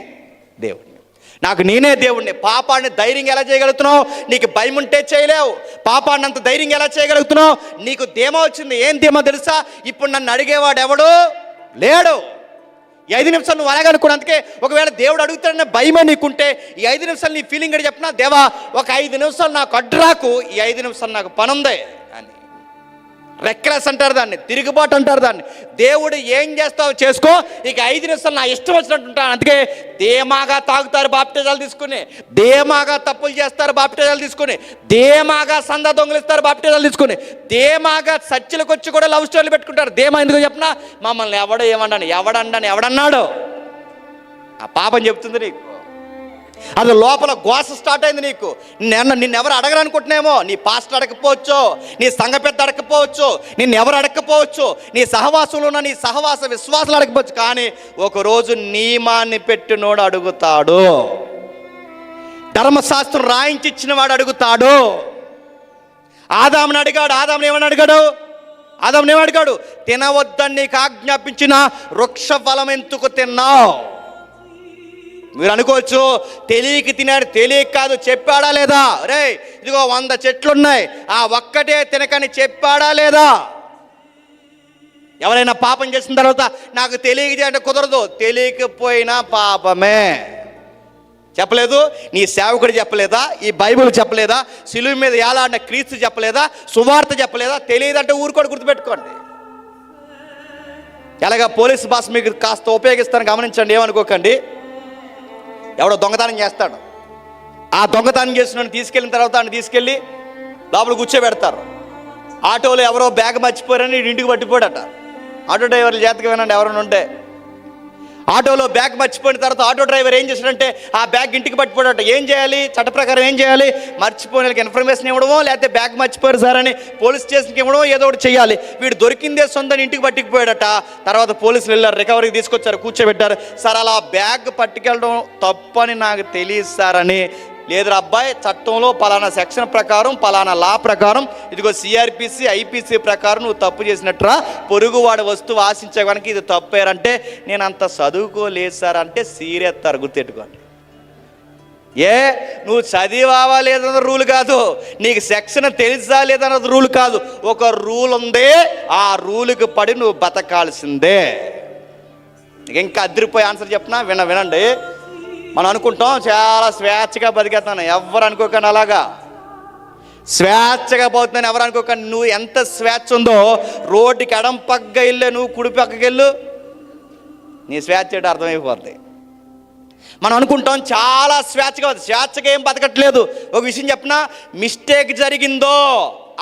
దేవుడిని. పాపాన్ని ధైర్యంగా ఎలా చేయగలుగుతున్నావు? నీకు భయం ఉంటే చేయలేవు. పాపాన్ని అంత ధైర్యంగా ఎలా చేయగలుగుతున్నావు? నీకు ధీమా వచ్చింది. ఏం ధీమా తెలుసా? ఇప్పుడు నన్ను అడిగేవాడు ఎవడు లేడు. ఈ 5 నిమిషాలు నువ్వు అలాగే అనుకున్నా. అందుకే ఒకవేళ దేవుడు అడుగుతాడనే భయమే నీకుంటే ఈ 5 నిమిషాలు నీ ఫీలింగ్ అని చెప్పినా, దేవా ఒక 5 నిమిషాలు నాకు అడ్డురాకు, ఈ 5 నిమిషాలు నాకు పని ఉంది అని. రెక్లెస్ అంటారు దాన్ని, తిరుగుబాటు అంటారు దాన్ని. దేవుడు ఏం చేస్తావో చేసుకో, ఇక 5 నిమిషాలు నా ఇష్టం వచ్చినట్టు ఉంటాను. అందుకే ధీమాగా తాగుతారు బాప్టిజాలు తీసుకుని, ధీమాగా తప్పులు చేస్తారు బాప్టిజాలు తీసుకుని, ధీమాగా సందా దొంగలిస్తారు బాప్టిజాలు తీసుకుని, ధీమాగా చర్చిలకు వచ్చి కూడా లవ్ స్టోరీలు పెట్టుకుంటారు. ధీమా ఎందుకు చెప్పినా, మమ్మల్ని ఎవడో ఎవడన్నాడు ఆ పాపం చెప్తుంది నీకు. అది లోపల గోస స్టార్ట్ అయింది నీకు. నిన్నెవరు అడగరనుకుంటున్నామో, నీ పాస్టర్ అడగకపోవచ్చు, నీ సంఘ పెద్ద అడగకపోవచ్చు, నిన్నెవరు అడగకపోవచ్చు, నీ సహవాసులు ఉన్న నీ సహవాస విశ్వాసాలు అడగకపోవచ్చు, కానీ ఒకరోజు నియమాన్ని పెట్టినోడు అడుగుతాడు, ధర్మశాస్త్రం రాయించి ఇచ్చిన వాడు అడుగుతాడు. ఆదాముని అడిగాడు. ఆదాముని ఏమడిగాడు? తినవద్దని నీకు ఆజ్ఞాపించిన వృక్ష ఫలం ఎందుకు తిన్నావు? మీరు అనుకోవచ్చు తెలియక తినాడు, తెలియక కాదు, చెప్పాడా లేదా? రే ఇదిగో 100 చెట్లు ఉన్నాయి, ఆ ఒక్కటే తినకని చెప్పాడా లేదా? ఎవరైనా పాపం చేసిన తర్వాత నాకు తెలియక అంటే కుదరదు, తెలియకపోయినా పాపమే. చెప్పలేదు, నీ సేవకుడు చెప్పలేదా, ఈ బైబిల్ చెప్పలేదా, సిలువ మీద ఏలాడిన క్రీస్తు చెప్పలేదా, సువార్త చెప్పలేదా? తెలియదంటే ఊరుకోడు, గుర్తుపెట్టుకోండి. ఎలాగా పోలీసు భాష మీకు కాస్త ఉపయోగిస్తాను, గమనించండి, ఏమనుకోకండి. ఎవడో దొంగతనం చేస్తాడు, ఆ దొంగతనం చేసిన తీసుకెళ్ళిన తర్వాత ఆయన తీసుకెళ్ళి లోపల కూర్చోబెడతారు. ఆటోలో ఎవరో బ్యాగ్ మర్చిపోయారని ఇంటికి పట్టిపోయాడట. ఆటో డ్రైవర్లు జాతకం వినండి, ఎవరైనా ఉంటే. ఆటోలో బ్యాగ్ మర్చిపోయిన తర్వాత ఆటో డ్రైవర్ ఏం చేశాడంటే ఆ బ్యాగ్ ఇంటికి పట్టిపోయాడట. ఏం చేయాలి? చట్ట ప్రకారం ఏం చేయాలి? మర్చిపోయిన వాళ్ళకి ఇన్ఫర్మేషన్ ఇవ్వడమో, లేకపోతే బ్యాగ్ మర్చిపోయారు సార్ అని పోలీస్ స్టేషన్కి ఇవ్వడమో, ఏదో ఒకటి చేయాలి. వీడు దొరికిందే సొంతం ఇంటికి పట్టుకుపోయాడట. తర్వాత పోలీసులు వెళ్ళారు, రికవరీకి తీసుకొచ్చారు, కూర్చోబెట్టారు. సార్ అలా బ్యాగ్ పట్టుకెళ్ళడం తప్పని నాకు తెలియదు సార్ అని. లేదురా అబ్బాయి, చట్టంలో పలానా సెక్షన్ ప్రకారం, పలానా లా ప్రకారం, ఇదిగో సిఆర్పిసి ఐపీసీ ప్రకారం నువ్వు తప్పు చేసినట్టురా, పొరుగువాడి వస్తువు ఆశించే కనుక ఇది తప్పేరంటే, నేను అంత చదువుకోలేదు సార్ అంటే సీరెత్తారు, గుర్తెట్టుకోండి. నువ్వు చదివావా లేదన్నది రూల్ కాదు, నీకు సెక్షన్ తెలుసా లేదన్నది రూల్ కాదు. ఒక రూల్ ఉంది, ఆ రూల్కి పడి నువ్వు బతకాల్సిందే. ఇంకా అదిరిపోయి ఆన్సర్ చెప్పినా వినండి. మనం అనుకుంటాం చాలా స్వేచ్ఛగా బతికేస్తాను, ఎవరు అనుకోకండి అలాగా. స్వేచ్ఛగా పోతున్నాను ఎవరు అనుకోకండి. నువ్వు ఎంత స్వేచ్ఛ ఉందో, రోడ్డుకి ఎడం పక్క వెళ్ళే నువ్వు కుడి పక్కకి వెళ్ళు, నీ స్వేచ్ఛ ఏంటో అర్థమైపోద్ది. మనం అనుకుంటాం చాలా స్వేచ్ఛగా ఏం బతకట్లేదు. ఒక విషయం చెప్పినా, మిస్టేక్ జరిగిందో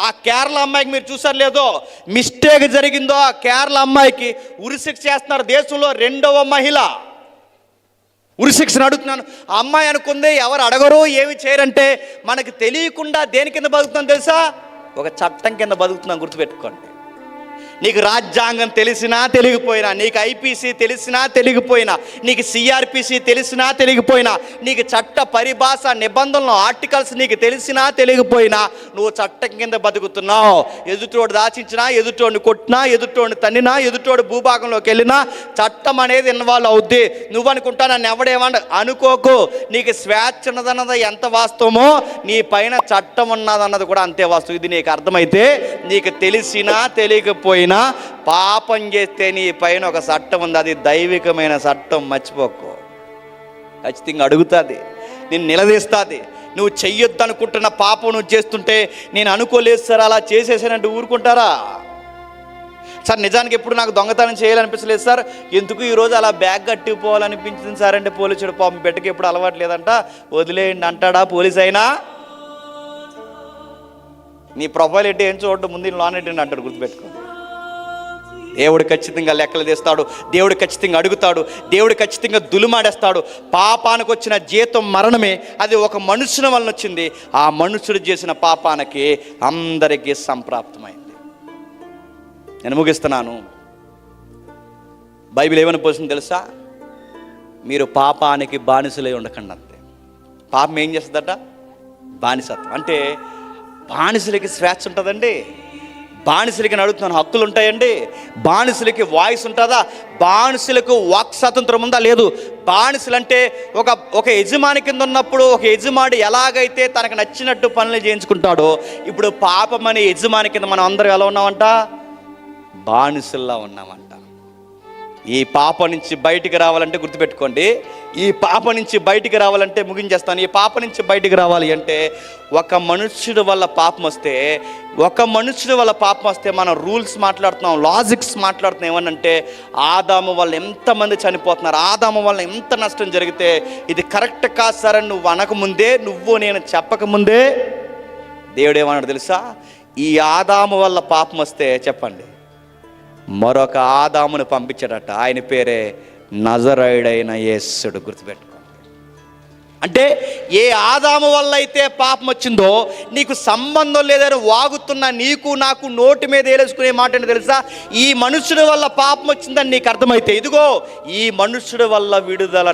ఆ కేరళ అమ్మాయికి మీరు చూసారు లేదో, మిస్టేక్ జరిగిందో ఆ కేరళ అమ్మాయికి ఉరిశిక్ష చేస్తున్నారు. దేశంలో 2వ మహిళ ఉరిశిక్షను అడుగుతున్నాను. ఆ అమ్మాయి అనుకుంది ఎవరు అడగరు, ఏమి చేయరంటే, మనకు తెలియకుండా దేని కింద బతుకుతున్నాం తెలుసా? ఒక చట్టం కింద బతుకుతున్నాం, గుర్తుపెట్టుకోండి. నీకు రాజ్యాంగం తెలిసినా తెలియకపోయినా, నీకు ఐపీసీ తెలిసినా తెలియకపోయినా, నీకు సిఆర్పిసి తెలిసినా తెలియకపోయినా, నీకు చట్ట పరిభాష నిబంధనలు ఆర్టికల్స్ నీకు తెలిసినా తెలియకపోయినా, నువ్వు చట్టం కింద బతుకుతున్నావు. ఎదుటోడు దాచించినా, ఎదుటోడిని కొట్టినా, ఎదుటోడిని తన్నినా, ఎదుటోడు భూభాగంలోకి వెళ్ళినా చట్టం అనేది ఇన్వాల్వ్ అవుద్ది. నువ్వు అనుకుంటా నన్ను ఎవడేమన్నా అనుకోకు. నీకు స్వేచ్ఛ ఉన్నదన్నది ఎంత వాస్తవమో, నీ పైన చట్టం ఉన్నదన్నది కూడా అంతే వాస్తవం. ఇది నీకు అర్థమైతే, నీకు తెలిసినా తెలియకపోయినా పాపం చేస్తే నీ పైన ఒక చట్టం ఉంది, అది దైవికమైన చట్టం, మర్చిపోకు. ఖచ్చితంగా అడుగుతుంది, నేను నిలదీస్తుంది. నువ్వు చెయ్యొద్దు అనుకుంటున్న పాపం నువ్వు చేస్తుంటే, నేను అనుకోలేదు సార్ అలా చేసేసానంటే ఊరుకుంటారా? సార్ నిజానికి ఎప్పుడు నాకు దొంగతనం చేయాలనిపించలేదు సార్, ఎందుకు ఈరోజు అలా బ్యాగ్ కట్టిపోవాలనిపించింది సార్ అంటే, పోలీసుడు పాపం పెట్టకి ఎప్పుడు అలవాటు లేదంట, వదిలేయండి అంటాడా పోలీస్ అయినా? నీ ప్రొఫైల్ ఎట్టి ఏం చూడడం, ముందు లోన్ ఎట్టి అంటాడు, గుర్తుపెట్టుకో. దేవుడు ఖచ్చితంగా లెక్కలు తీస్తాడు, దేవుడు ఖచ్చితంగా అడుగుతాడు, దేవుడు ఖచ్చితంగా దులుమాడేస్తాడు. పాపానికి వచ్చిన జీతం మరణమే, అది ఒక మనుషుని వలన వచ్చింది. ఆ మనుషుడు చేసిన పాపానికి అందరికీ సంప్రాప్తమైంది. నేను ముగిస్తున్నాను. బైబిల్ ఏమని పోతుంది తెలుసా? మీరు పాపానికి బానిసలై ఉండకండి అంతే. పాపం ఏం చేస్తుందట? బానిసత్వం. అంటే బానిసలకి స్వేచ్ఛ ఉంటుందండి, బానిసలకి అడుగుతున్నాను హక్కులు ఉంటాయండి, బానిసలకి వాయిస్ ఉంటుందా? బానిసలకు వాక్ స్వాతంత్రం ఉందా? లేదు. బానిసలు అంటే ఒక యజమాని కింద ఉన్నప్పుడు ఒక యజమాని ఎలాగైతే తనకు నచ్చినట్టు పనులు చేయించుకుంటాడో, ఇప్పుడు పాపం అనే యజమాని కింద మనం అందరం ఎలా ఉన్నామంట? బానిసల్లా ఉన్నామంట. ఈ పాప నుంచి బయటికి రావాలంటే గుర్తుపెట్టుకోండి, ఈ పాప నుంచి బయటికి రావాలంటే ముగించేస్తాను. ఈ పాప నుంచి బయటికి రావాలి అంటే ఒక మనుష్యుడు వల్ల పాపం వస్తే మనం రూల్స్ మాట్లాడుతున్నాం, లాజిక్స్ మాట్లాడుతున్నాం. ఏమనంటే ఆదాము వల్ల ఎంతమంది చనిపోతున్నారు, ఆదాము వల్ల ఎంత నష్టం జరిగితే ఇది కరెక్ట్ కాదు సార్ అని నువ్వు అనకముందే, నేను చెప్పకముందే దేవుడు ఏమన్నాడు తెలుసా? ఈ ఆదాము వల్ల పాపం వస్తే చెప్పండి మరొక ఆదామును పంపించాడట. ఆయన పేరే నజరేయుడైన యేసుడు. గుర్తుపెట్టుకోండి. అంటే ఏ ఆదాము వల్ల అయితే పాపం వచ్చిందో నీకు సంబంధం లేదని వాగుతున్న నీకు నాకు నోటి మీద వేలేసుకునే మాట ఏంటో తెలుసా? ఈ మనుషుడి వల్ల పాపం వచ్చిందని నీకు అర్థమైతే ఇదిగో ఈ మనుషుడి వల్ల విడుదల.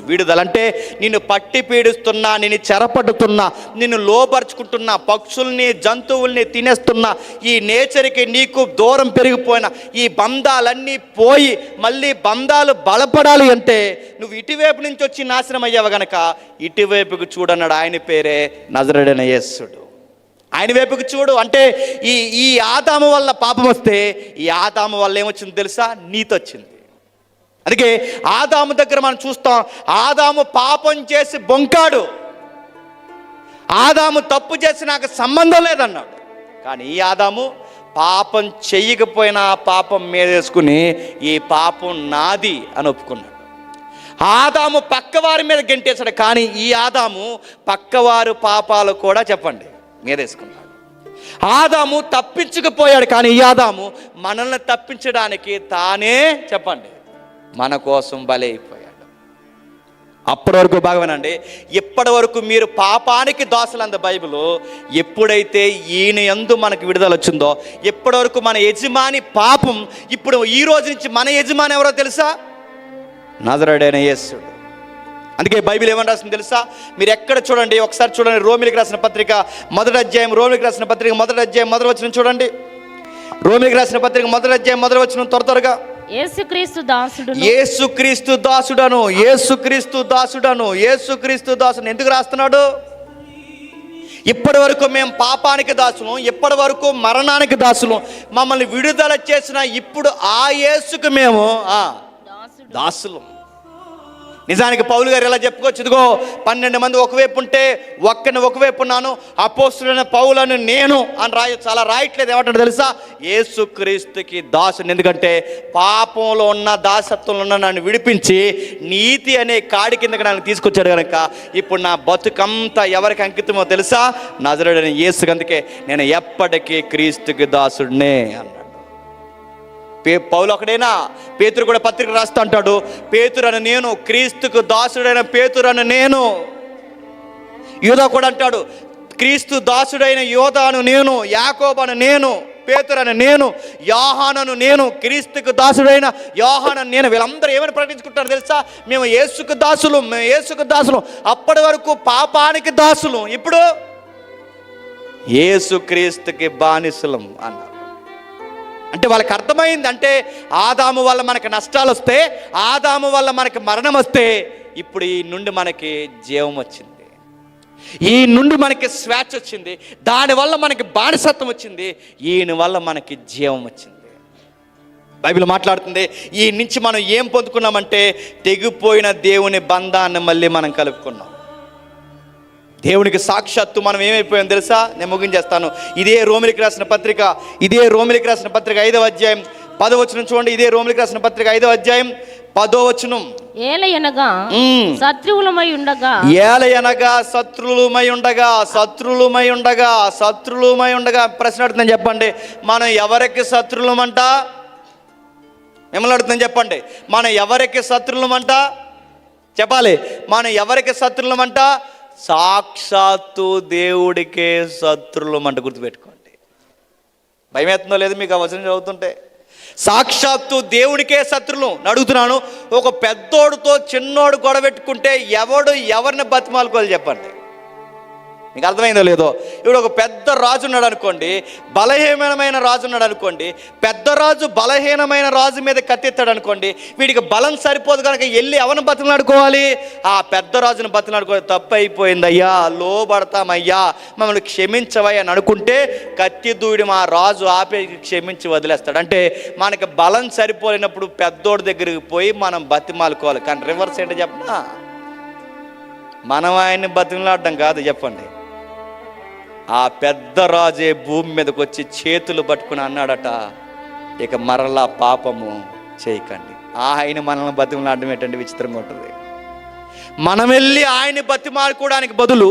విడుదల అంటే నిన్ను పట్టి పీడిస్తున్నా, నిన్ను చెరపడుతున్నా, నిన్ను లోపరుచుకుంటున్నా, పక్షుల్ని జంతువుల్ని తినేస్తున్నా, ఈ నేచర్కి నీకు దూరం పెరిగిపోయిన ఈ బంధాలన్నీ పోయి మళ్ళీ బంధాలు బలపడాలి అంటే నువ్వు ఇటువైపు నుంచి వచ్చి నాశనం అయ్యావు గనక ఇటువైపుకు చూడన్నాడు. ఆయన పేరే నజరేయుడైన యేసుడు. ఆయన వైపుకి చూడు. అంటే ఈ ఆదాము వల్ల పాపం వస్తే ఈ ఆదాము వల్ల ఏమొచ్చింది తెలుసా? నీతి వచ్చింది. అందుకే ఆదాము దగ్గర మనం చూస్తాం, ఆదాము పాపం చేసి బొంకాడు, ఆదాము తప్పు చేసి నాకు సంబంధం లేదన్నాడు. కానీ ఈ ఆదాము పాపం చెయ్యకపోయినా పాపం మీదేసుకుని ఈ పాపం నాది అని ఒప్పుకున్నాడు. ఆదాము పక్కవారి మీద గెంటేశాడు, కానీ ఈ ఆదాము పక్కవారు పాపాలు కూడా చెప్పండి మీదేసుకున్నాడు. ఆదాము తప్పించకపోయాడు, కానీ ఈ ఆదాము మనల్ని తప్పించడానికి తానే చెప్పండి మన కోసం బలి అయిపోయాడు. అప్పటి వరకు బాగానండి, ఇప్పటి వరకు మీరు పాపానికి దాసులంద బైబిల్. ఎప్పుడైతే ఈయన యందు మనకు విడుదల వచ్చిందో ఎప్పటి వరకు మన యజమాని పాపం, ఇప్పుడు ఈ రోజు నుంచి మన యజమాని ఎవరో తెలుసా? నజరేయుడైన యేసుడు. అందుకే బైబిల్ ఏమని రాసింది తెలుసా? మీరు ఎక్కడ చూడండి, ఒకసారి చూడండి, రోమిలికి రాసిన పత్రిక మొదటి అధ్యాయం, రోమిలికి రాసిన పత్రిక మొదటి అధ్యాయం మొదటి వచనం చూడండి. రోమిలికి రాసిన పత్రిక మొదటి అధ్యాయం మొదటి వచనం త్వరగా. యేసుక్రీస్తు దాసుడను ఎందుకు రాస్తున్నాడు? ఇప్పటి వరకు మేము పాపానికి దాసులం, ఇప్పటి వరకు మరణానికి దాసులం, మమ్మల్ని విడుదల చేసిన ఇప్పుడు ఆ యేసుకు మేము దాసులు. నిజానికి పౌలు గారు ఎలా చెప్పుకోవచ్చు? ఇదిగో 12 మంది ఒకవైపు ఉంటే ఒక్కని ఒకవైపు ఉన్నాను, అపోస్తులైన పౌలను నేను అని రాయొచ్చు. అలా రాయట్లేదు. ఏమంటాడు తెలుసా? యేసుక్రీస్తుకి దాసుని. ఎందుకంటే పాపంలో ఉన్న దాసత్వంలో ఉన్న నన్ను విడిపించి నీతి అనే కాడి కిందకి నన్ను తీసుకొచ్చాడు కనుక ఇప్పుడు నా బతుకంతా ఎవరికి అంకితమో తెలుసా? నజరేయుడైన యేసుకి. అందుకే నేను ఎప్పటికీ క్రీస్తుకి దాసుడినే అన్నాడు. పౌలు ఒకడేనా? పేతురు కూడా పత్రిక రాస్తా అంటాడు, పేతురను నేను, క్రీస్తుకు దాసుడైన పేతురను నేను. యూదా కూడా అంటాడు, క్రీస్తు దాసుడైన యోధాను నేను, యాకోబను నేను, పేతురను నేను, యోహానను నేను, క్రీస్తుకు దాసుడైన యోహానను నేను. వీళ్ళందరూ ఏమని ప్రకటించుకుంటారు తెలుసా? మేము యేసుకు దాసులు, మేము యేసుకు దాసులు. అప్పటి వరకు పాపానికి దాసులు, ఇప్పుడు యేసుక్రీస్తుకి బానిసలం అన్నారు. అంటే వాళ్ళకి అర్థమైంది. అంటే ఆదాము వల్ల మనకి నష్టాలు వస్తే, ఆదాము వల్ల మనకి మరణం వస్తే, ఇప్పుడు ఈ నుండి మనకి జీవం వచ్చింది, ఈ నుండి మనకి స్వేచ్ఛ వచ్చింది, దానివల్ల మనకి బానిసత్వం వచ్చింది, ఈయన వల్ల మనకి జీవం వచ్చింది. బైబిల్ మాట్లాడుతుంది, ఈ నుంచి మనం ఏం పొందుకున్నామంటే తెగిపోయిన దేవుని బంధాన్ని మళ్ళీ మనం కలుపుకున్నాం. దేవునికి సాక్షాత్తు మనం ఏమైపోయాం తెలుసా? నేను ముగించేస్తాను. ఇదే రోమిలికి రాసిన పత్రిక 5వ అధ్యాయం 10వ వచనం చూడండి. ఇదే రోమిలికి రాసిన పత్రిక 5వ అధ్యాయం 10వ వచనం. ఏలయనగా శత్రువులమై ఉండగా ప్రశ్న అడుగుతుందని చెప్పండి, మనం ఎవరికి శత్రువులమంట? మిమ్మల్ని అడుగుతుందని చెప్పండి, మనం ఎవరికి శత్రువులమంట? చెప్పాలి. మనం ఎవరికి శత్రువులమంట? సాక్షాత్తు దేవుడికే శత్రువులం అంట. గుర్తుపెట్టుకోండి. భయం ఎత్తుందో లేదు మీకు ఆ వచనం చదువుతుంటే? సాక్షాత్తు దేవుడికే శత్రువులు. అడుగుతున్నాను, ఒక పెద్దోడుతో చిన్నోడు గొడవ పెట్టుకుంటే ఎవరిని బతిమాలుకోవాలి చెప్పండి? మీకు అర్థమైందో లేదో? ఇప్పుడు ఒక పెద్ద రాజు ఉన్నాడు అనుకోండి, బలహీనమైన రాజు ఉన్నాడు అనుకోండి, పెద్ద రాజు బలహీనమైన రాజు మీద కత్తెత్తాడు అనుకోండి, వీడికి బలం సరిపోదు కనుక వెళ్ళి ఎవరిని బతిమలాడుకోవాలి? ఆ పెద్ద రాజును బతిమలాడుకోవాలి. తప్పు అయిపోయిందయ్యా, లోబడతామయ్యా, మమ్మల్ని క్షమించవయ్యా అని అనుకుంటే కత్తి దూడి మా రాజు ఆపే క్షమించి వదిలేస్తాడు. అంటే మనకి బలం సరిపోయినప్పుడు పెద్దోడి దగ్గరికి పోయి మనం బతిమాలుకోవాలి. కానీ రివర్స్ ఏంటో చెప్పనా, మనం ఆయన్ని బతిమలాడడం కాదు. చెప్పండి, ఆ పెద్ద రాజే భూమి మీదకి వచ్చి చేతులు పట్టుకుని అన్నాడట, ఇక మరలా పాపము చేయకండి. ఆయన మనల్ని బతిమలాడడం ఏంటంటే విచిత్రంగా ఉంటుంది. మనం వెళ్ళి ఆయన్ని బతిమాలుకోవడానికి బదులు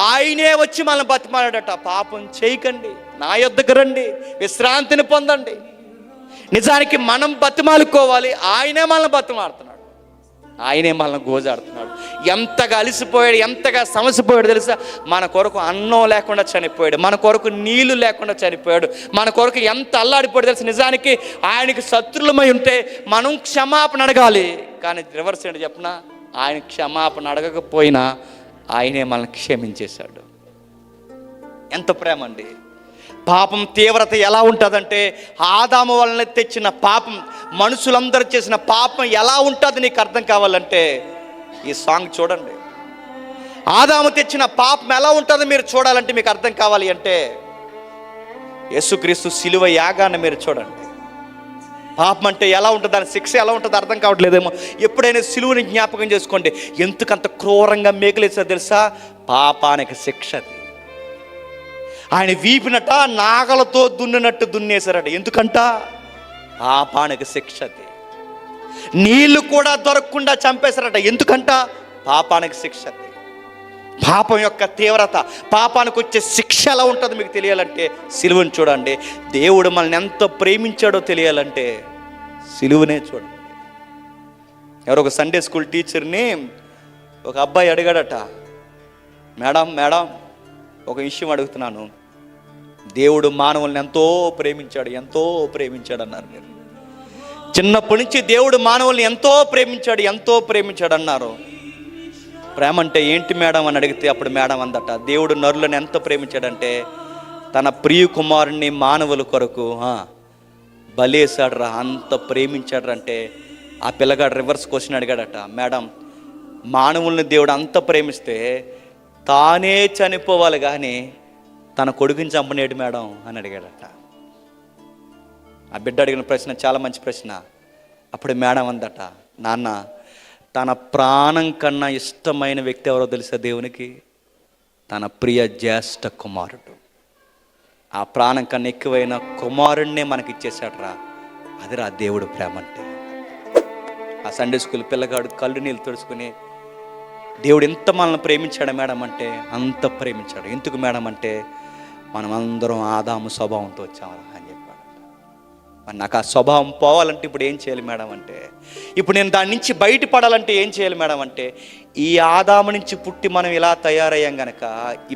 ఆయనే వచ్చి మనల్ని బతిమాలాడట, పాపం చేయకండి, నా యొద్దకు రండి, విశ్రాంతిని పొందండి. నిజానికి మనం బతిమాలుకోవాలి, ఆయనే మనల్ని బతిమాలుతున్నాడు, ఆయనే మనల్ని గోజాడుతున్నాడు. ఎంతగా అలిసిపోయాడు, ఎంతగా సమసిపోయాడు తెలుసా? మన కొరకు అన్నం లేకుండా చనిపోయాడు, మన కొరకు నీళ్లు లేకుండా చనిపోయాడు, మన కొరకు ఎంత అల్లాడిపోయాడు తెలుసు. నిజానికి ఆయనకి శత్రులమై ఉంటే మనం క్షమాపణ అడగాలి. కానీ రివర్స్ ఏంటి చెప్పనా, ఆయన క్షమాపణ అడగకపోయినా ఆయనే మనల్ని క్షమించేశాడు. ఎంత ప్రేమ అండి! పాపం తీవ్రత ఎలా ఉంటుందంటే, ఆదాము వలన తెచ్చిన పాపం, మనుషులందరూ చేసిన పాపం ఎలా ఉంటుంది నీకు అర్థం కావాలంటే ఈ సాంగ్ చూడండి. ఆదాము తెచ్చిన పాపం ఎలా ఉంటుందో మీరు చూడాలంటే, మీకు అర్థం కావాలి అంటే యేసుక్రీస్తు శిలువ యాగాన్ని మీరు చూడండి. పాపం అంటే ఎలా ఉంటుంది, దాని శిక్ష ఎలా ఉంటుందో అర్థం కావట్లేదేమో. ఎప్పుడైనా శిలువని జ్ఞాపకం చేసుకోండి, ఎందుకంత క్రూరంగా మేకలేసా తెలుసా? పాపానికి శిక్ష అది. ఆయన వీపినట నాగలతో దున్నినట్టు దున్నేశారట. ఎందుకంట? పాపానికి శిక్ష అది. నీళ్లు కూడా దొరకకుండా చంపేశారట. ఎందుకంట? పాపానికి శిక్ష అది. పాపం యొక్క తీవ్రత, పాపానికి వచ్చే శిక్ష ఎలా ఉంటుందో మీకు తెలియాలంటే సిలువను చూడండి. దేవుడు మనల్ని ఎంత ప్రేమించాడో తెలియాలంటే సిలువనే చూడండి. ఎవరో ఒక సండే స్కూల్ టీచర్ని ఒక అబ్బాయి అడిగాడట, మేడం మేడం ఒక విషయం అడుగుతున్నాను, దేవుడు మానవుల్ని ఎంతో ప్రేమించాడు అన్నారు. మీరు చిన్నప్పటి నుంచి దేవుడు మానవుల్ని ఎంతో ప్రేమించాడు అన్నారు. ప్రేమ అంటే ఏంటి మేడం అని అడిగితే అప్పుడు మేడం అందట, దేవుడు నరులను ఎంత ప్రేమించాడంటే తన ప్రియ కుమారుణ్ణి మానవుల కొరకు బలేశాడురా, అంత ప్రేమించాడు. అంటే ఆ పిల్లగాడు రివర్స్ క్వశ్చన్ అడిగాడట, మేడం మానవుల్ని దేవుడు అంత ప్రేమిస్తే తానే చనిపోవాలి కానీ తన కొడుకుని చంపనేడు మేడం అని అడిగాడట. ఆ బిడ్డ అడిగిన ప్రశ్న చాలా మంచి ప్రశ్న. అప్పుడు మేడం అందట, నాన్న తన ప్రాణం కన్నా ఇష్టమైన వ్యక్తి ఎవరో తెలుసా దేవునికి? తన ప్రియ జ్యేష్ఠ కుమారుడు. ఆ ప్రాణం కన్నా ఎక్కువైన కుమారుణ్ణే మనకి ఇచ్చేసాడరా, అదిరా దేవుడు ప్రేమ అంటే. ఆ సండే స్కూల్ పిల్లగాడు కళ్ళు నీళ్ళు తుడుచుకుని, దేవుడు ఎంత మనల్ని ప్రేమించాడు మేడం అంటే, అంత ప్రేమించాడు. ఎందుకు మేడం అంటే, మనం అందరం ఆదాము స్వభావంతో వచ్చామరా అని చెప్పాడు. మరి నాకు ఆ స్వభావం పోవాలంటే ఇప్పుడు ఏం చేయాలి మేడం అంటే, ఇప్పుడు నేను దాని నుంచి బయటపడాలంటే ఏం చేయాలి మేడం అంటే, ఈ ఆదాము నుంచి పుట్టి మనం ఇలా తయారయ్యాం గనక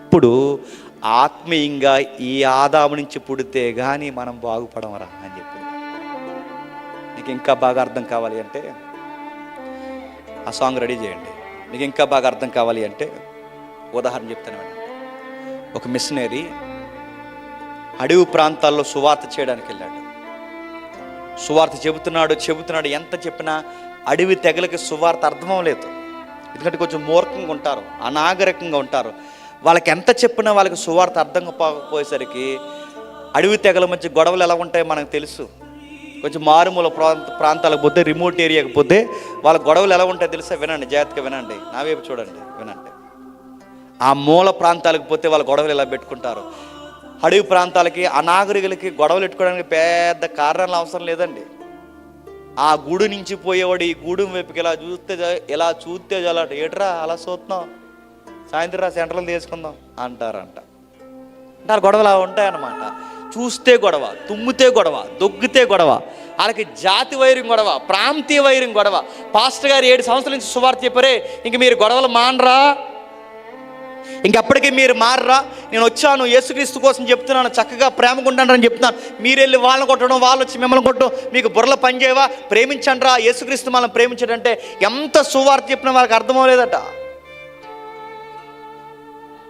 ఇప్పుడు ఆత్మీయంగా ఈ ఆదాము నుంచి పుడితే కానీ మనం బాగుపడమరా అని చెప్పి. నీకు ఇంకా బాగా అర్థం కావాలి అంటే ఆ సాంగ్ రెడీ చేయండి. మీకు ఇంకా బాగా అర్థం కావాలి అంటే ఉదాహరణ చెప్తాను మేడం. ఒక మిషనరీ అడవి ప్రాంతాల్లో సువార్త చేయడానికి వెళ్ళాడు. సువార్త చెబుతున్నాడు, ఎంత చెప్పినా అడవి తెగలకి సువార్త అర్థం లేదు. ఎందుకంటే కొంచెం మూర్ఖంగా ఉంటారు, అనాగరికంగా ఉంటారు. వాళ్ళకి ఎంత చెప్పినా వాళ్ళకి సువార్త అర్థం పోయేసరికి అడవి తెగల మధ్య గొడవలు ఎలా ఉంటాయో మనకు తెలుసు. కొంచెం మారుమూల ప్రాంతాలకు పోతే, రిమోట్ ఏరియాకి పోతే వాళ్ళ గొడవలు ఎలా ఉంటాయో తెలుసా? వినండి, జాగ్రత్తగా వినండి, నా వైపు చూడండి, వినండి. ఆ మూల ప్రాంతాలకు పోతే వాళ్ళ గొడవలు ఎలా పెట్టుకుంటారు. అడవి ప్రాంతాలకి అనాగరికులకి గొడవలు పెట్టుకోవడానికి పెద్ద కారణాలు అవసరం లేదండి. ఆ గూడు నుంచి పోయేవాడు ఈ గూడు వైపుకి ఇలా చూస్తే చాలా ఏట్రా అలా చూస్తున్నాం, సాయంత్రం సెంటర్లు తీసుకుందాం అంటారంట. గొడవలు అలా ఉంటాయన్నమాట. చూస్తే గొడవ, తుమ్మితే గొడవ, దొగ్గితే గొడవ, వాళ్ళకి జాతి వైరం గొడవ, ప్రాంతీయ వైరం గొడవ. పాస్టర్ గారు 7 సంవత్సరాల నుంచి సువార్త చెప్పారే, ఇంక మీరు గొడవలు మానరా, ఇంకెప్పటికీ మీరు మారరా, నేను వచ్చాను యేసుక్రీస్తు కోసం చెప్తున్నాను, చక్కగా ప్రేమగా ఉండండి అని చెప్తున్నాను, మీరు వెళ్ళి వాళ్ళని కొట్టడం, వాళ్ళు వచ్చి మిమ్మల్ని కొట్టడం, మీకు బుర్రలు పనిచేయవా, ప్రేమించండి రా, యేసుక్రీస్తు మనల్ని ప్రేమించాడంటే ఎంత సువార్త చెప్పినా వాళ్ళకి అర్థమవలేదట.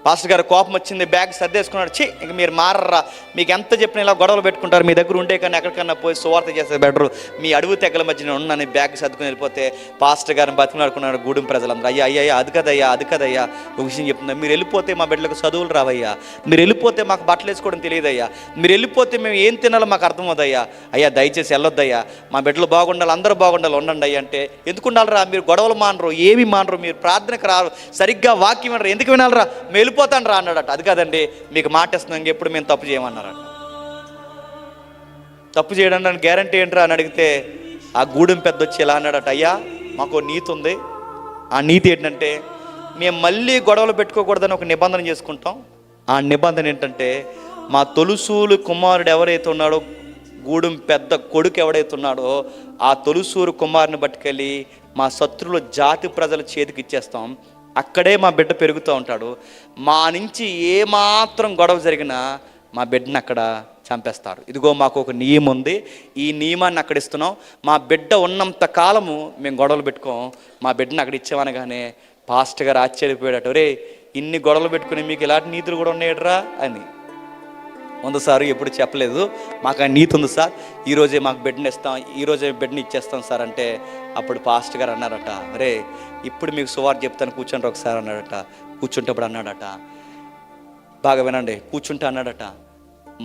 పాస్టర్ గారు కోపం వచ్చింది, బ్యాగ్ సర్దేసుకున్నాడు. ఇంక మీరు మారరా, మీకు ఎంత చెప్పినా ఇలా గొడవలు పెట్టుకుంటారు, మీ దగ్గర ఉండే కానీ ఎక్కడికన్నా పోయి సువార్త చేస్తే బెటరు, మీ అడుగు తెగల మధ్య నేను ఉన్నాను బ్యాగ్ సర్దుకుని వెళ్ళిపోతే పాస్టర్ గారిని బతిమలాడుకున్నాడు గూడెం ప్రజలందరూ. అయ్యా అది కదయ్యా ఒక విషయం చెప్తున్నా, మీరు వెళ్ళిపోతే మా బిడ్డలకు చదువులు రావయ్యా, మీరు వెళ్ళిపోతే మాకు బట్టలు వేసుకోవడం తెలియదయ్యా, మీరు వెళ్ళిపోతే మేము ఏం తినాలో మాకు అర్థమవుదయ్యా, అయ్యా దయచేసి వెళ్ళొద్దయ్యా, మా బిడ్డలు బాగుండాలి, అందరూ బాగుండాలి, ఉండండి అయ్యా అంటే, ఎందుకు ఉండాలిరా, మీరు గొడవలు మానరు, ఏమి మానరు, మీరు ప్రార్థనకు రారు, సరిగ్గా వాక్యం వినరు, ఎందుకు వినాలరా, వెళ్ళిపోతాను రా అన్నాడట. అది కాదండి, మీకు మాట ఇస్తున్నాం, ఇంకెప్పుడు మేము తప్పు చేయమన్నారట. తప్పు చేయడానికి గ్యారంటీ ఏంట్రా అని అడిగితే ఆ గూడెం పెద్ద వచ్చి ఎలా అన్నాడట, అయ్యా మాకు నీతి ఉంది, ఆ నీతి ఏంటంటే మేము మళ్ళీ గొడవలు పెట్టుకోకూడదని ఒక నిబంధన చేసుకుంటాం. ఆ నిబంధన ఏంటంటే మా తొలుసూలు కుమారుడు ఎవరైతే ఉన్నాడో, గూడెం పెద్ద కొడుకు ఎవడైతే ఉన్నాడో, ఆ తొలుసూరు కుమారుని పట్టుకెళ్ళి మా శత్రువుల జాతి ప్రజల చేతికి ఇచ్చేస్తాం, అక్కడే మా బిడ్డ పెరుగుతూ ఉంటాడు, మా నుంచి ఏమాత్రం గొడవ జరిగినా మా బిడ్డని అక్కడ చంపేస్తారు. ఇదిగో మాకు ఒక నియమం ఉంది, ఈ నియమాన్ని అక్కడ ఇస్తున్నాం, మా బిడ్డ ఉన్నంత కాలము మేము గొడవలు పెట్టుకోం, మా బిడ్డని అక్కడ ఇచ్చామనగానే పాస్టర్ గారు ఆశ్చర్యపోయాడట, రే ఇన్ని గొడవలు పెట్టుకుని మీకు ఇలాంటి నీతులు కూడా ఉన్నాయడరా అని. ఉంది సార్, ఎప్పుడు చెప్పలేదు, మాకు ఆ నీతి ఉంది సార్, ఈరోజే మాకు బిడ్డని ఇస్తాం, ఈరోజే బిడ్డని ఇచ్చేస్తాం సార్ అంటే, అప్పుడు పాస్టర్ గారు అన్నారట, అరే ఇప్పుడు మీకు సువార్త చెప్తాను కూర్చోండి ఒకసారి అన్నాడట. కూర్చుంటప్పుడు అన్నాడట, బాగా వినండి, కూర్చుంటే అన్నాడట,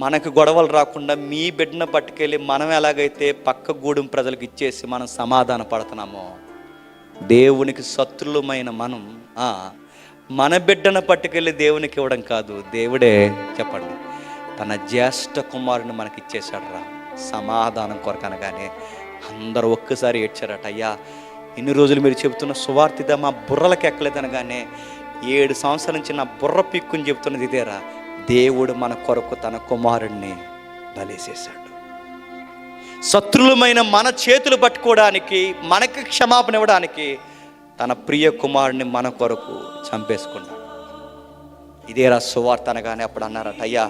మనకు గొడవలు రాకుండా మీ బిడ్డను పట్టుకెళ్ళి మనం ఎలాగైతే పక్క గూడెం ప్రజలకు ఇచ్చేసి మనం సమాధాన పడుతున్నామో, దేవునికి శత్రులమైన మనం మన బిడ్డను పట్టుకెళ్ళి దేవునికి ఇవ్వడం కాదు, దేవుడే చెప్పండి తన జ్యేష్ఠ కుమారుని మనకి ఇచ్చేశాడు రా సమాధానం కొరకనగానే అందరూ ఒక్కసారి ఏడ్చారట. అయ్యా ఇన్ని రోజులు మీరు చెబుతున్న సువార్తిదా మా బుర్రలకి ఎక్కలేదనగానే 7 సంవత్సరాల నుంచి నా బుర్ర పిక్కుని చెబుతున్నది ఇదేరా, దేవుడు మన కొరకు తన కుమారుణ్ణి బలిసేశాడు. శత్రులమైన మన చేతులు పట్టుకోవడానికి, మనకి క్షమాపణ ఇవ్వడానికి తన ప్రియ కుమారుణ్ణి మన కొరకు చంపేసుకున్నాడు. ఇదేరా సువార్త అనగానే అప్పుడు అన్నారట, అయ్యా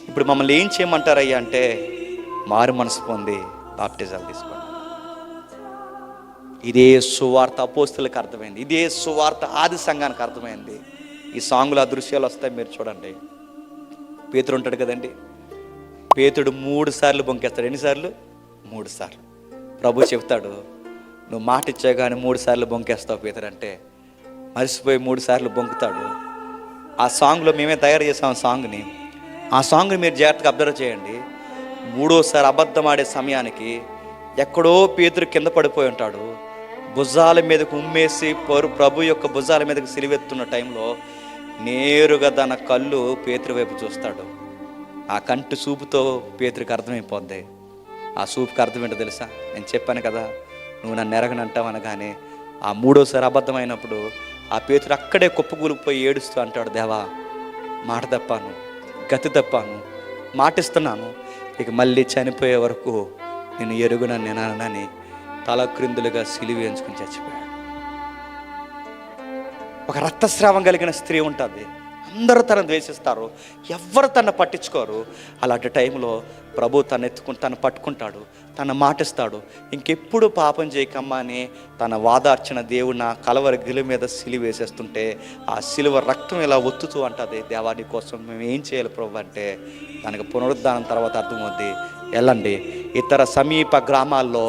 ఇప్పుడు మమ్మల్ని ఏం చేయమంటారయ్యా అంటే, మారు మనసు పొంది బాప్టిజాలు తీసుకోండి. ఇదే సువార్త అపోస్తులకు అర్థమైంది, ఇదే సువార్త ఆది సంఘానికి అర్థమైంది. ఈ సాంగులో ఆ దృశ్యాలు వస్తాయి, మీరు చూడండి. పేతురు ఉంటాడు కదండి, పేతుడు 3 సార్లు బొంకేస్తాడు. ఎన్నిసార్లు? 3 సార్లు. ప్రభు చెప్తాడు, నువ్వు మాట ఇచ్చా కానీ 3 సార్లు బొంకేస్తావు పేతురు అంటే, మరిసిపోయి 3 సార్లు బొంకుతాడు. ఆ సాంగ్లో మేమే తయారు చేసాం సాంగ్ని. ఆ సాంగ్ని మీరు జాగ్రత్తగా అబ్జర్వ్ చేయండి. 3వసారి అబద్ధం ఆడే సమయానికి ఎక్కడో పేతురు కింద పడిపోయి ఉంటాడు. భుజాల మీదకు ఉమ్మేసి ప్రభు యొక్క భుజాల మీదకు సిలివెత్తున్న టైంలో నేరుగా తన కళ్ళు పేతురు వైపు చూస్తాడు. ఆ కంటి చూపుతో పేతురికి అర్థమైపోద్ది. ఆ చూపుకి అర్థం ఏంటో తెలుసా? నేను చెప్పాను కదా, నువ్వు నన్ను ఎరగనంటావు అనగానే ఆ 3వసారి అబద్ధమైనప్పుడు ఆ పేతురు అక్కడే కుప్పకూలిపోయి ఏడుస్తూ అంటాడు, దేవా మాట తప్పాను, గతి తప్పాను, మాటిస్తున్నాను, ఇక మళ్ళీ చనిపోయే వరకు నేను ఎరుగునని నేనని తల క్రిందులుగా సిలువ ఎంచుకుని చచ్చిపోయాడు. ఒక రక్తస్రావం కలిగిన స్త్రీ ఉంటుంది, అందరూ తనను ద్వేషిస్తారు, ఎవ్వరు తను పట్టించుకోరు. అలాంటి టైంలో ప్రభు తను పట్టుకుంటాడు, తన మాటిస్తాడు, ఇంకెప్పుడు పాపం చేయకమ్మా అని తన వాదార్చన దేవుడు నా కలవరి గిలి మీద సిలువ వేసేస్తుంటే ఆ సిలువ రక్తం ఇలా ఒత్తుతూ అంటుంది, దేవాని కోసం మేము ఏం చేయాలి ప్రభు అంటే, దానికి పునరుద్ధానం తర్వాత అర్థమవుద్ది, వెళ్ళండి ఇతర సమీప గ్రామాల్లో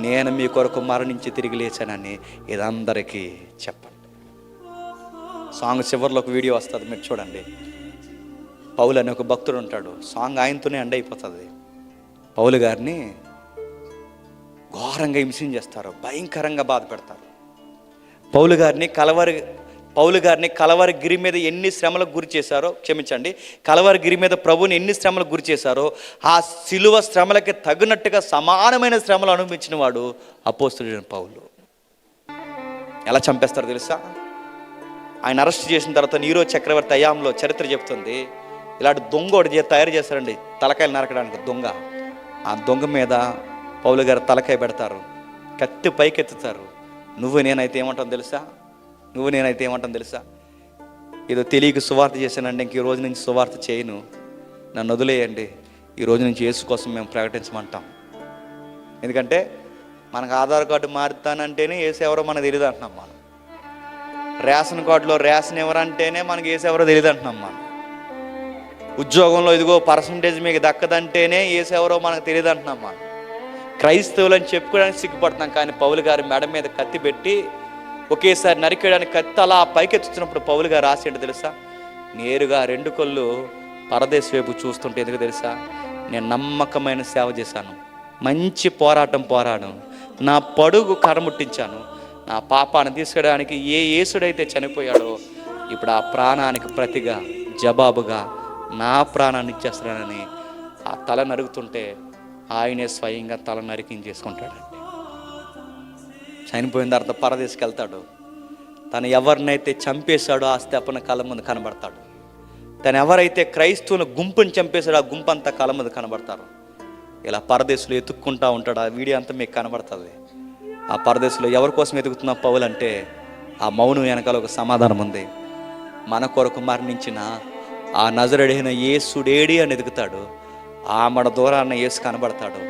నేను మీ కొరకు మరణించి తిరిగి లేచానని ఇదందరికీ చెప్పండి. సాంగ్ చివరిలో ఒక వీడియో వస్తుంది, మీరు చూడండి. పౌలు అనే ఒక భక్తుడు ఉంటాడు, సాంగ్ ఆయనతోనే ఎండ్ అయిపోతుంది. పౌలు గారిని ఘోరంగా హింసించేస్తారు, భయంకరంగా బాధ పెడతారు. పౌలు గారిని కలవరి గిరి మీద ఎన్ని శ్రమలకు గురి చేశారో, క్షమించండి, కలవరి గిరి మీద ప్రభుని ఎన్ని శ్రమలకు గురి చేశారో ఆ సిలువ శ్రమలకి తగినట్టుగా సమానమైన శ్రమలు అనుభవించిన వాడు అపోస్తలుడైన పౌలు. ఎలా చంపేస్తారో తెలుసా? ఆయన అరెస్ట్ చేసిన తర్వాత నీరో చక్రవర్తి హయాంలో చరిత్ర చెప్తుంది, ఇలాంటి దొంగ ఒకటి తయారు చేస్తారండి, తలకాయలు నరకడానికి దొంగ. ఆ దొంగ మీద పౌలు గారు తలకాయ పెడతారు, కత్తి పైకెత్తుతారు. నువ్వు నేనైతే ఏమంటాను తెలుసా? ఏదో తెలియక సువార్త చేశానండి, ఇంక ఈ రోజు నుంచి సువార్త చేయను, నన్ను వదిలేయండి, ఈ రోజు నుంచి యేసు కోసం మేము ప్రకటించమంటాం. ఎందుకంటే మనకు ఆధార్ కార్డు మారుతానంటేనే యేసు ఎవరో మనకు తెలియదు అంటున్నాం మనం. రేషన్ కార్డులో రేషన్ ఎవరంటేనే మనకి వేసేవరో తెలియదు అంటున్నాం మనం. ఉద్యోగంలో ఇదిగో పర్సంటేజ్ మీకు దక్కదంటేనే వేసేవరో మనకు తెలియదు అంటున్నాం మనం. క్రైస్తవులు అని చెప్పుకోవడానికి సిగ్గుపడుతున్నాం. కానీ పౌలు గారి మెడ మీద కత్తి పెట్టి ఒకేసారి నరికేయడానికి కత్తి అలా పైకెత్తుతున్నప్పుడు పౌలు గారు రాసేంటి తెలుసా? నేరుగా 2 కళ్ళు పరదేశ వైపు చూస్తుంటే ఎందుకు తెలుసా? నేను నమ్మకమైన సేవ చేశాను, మంచి పోరాడాను, నా పడుగు కరముట్టించాను, నా పాపాన్ని తీసుకోవడానికి ఏ యేసుడైతే చనిపోయాడో ఇప్పుడు ఆ ప్రాణానికి ప్రతిగా జవాబుగా నా ప్రాణాన్ని ఇచ్చేస్తానని ఆ తల నరుగుతుంటే ఆయనే స్వయంగా తల నరికించేసుకుంటాడండి. చనిపోయిన తర్వాత పరదేశకి వెళ్తాడు. తను ఎవరినైతే చంపేశాడో ఆ స్తెపన కళ్ళ ముందు కనబడతాడు. తను ఎవరైతే క్రైస్తవుల గుంపుని చంపేశాడో ఆ గుంపు అంతా కళ్ళ ముందు కనబడతారు. ఇలా పరదేశంలో ఎత్తుక్కుంటా ఉంటాడు. ఆ వీడియో అంతా మీకు కనబడుతుంది. ఆ పరదేశంలో ఎవరి కోసం ఎదుగుతున్న పౌలు అంటే ఆ మౌనం వెనకాల ఒక సమాధానం ఉంది. మన కొరకు మరణించిన ఆ నజరుడైన యేసుడేడి అని ఎదుగుతాడు. ఆమడ దూరాన్న యేసు కనబడతాడు.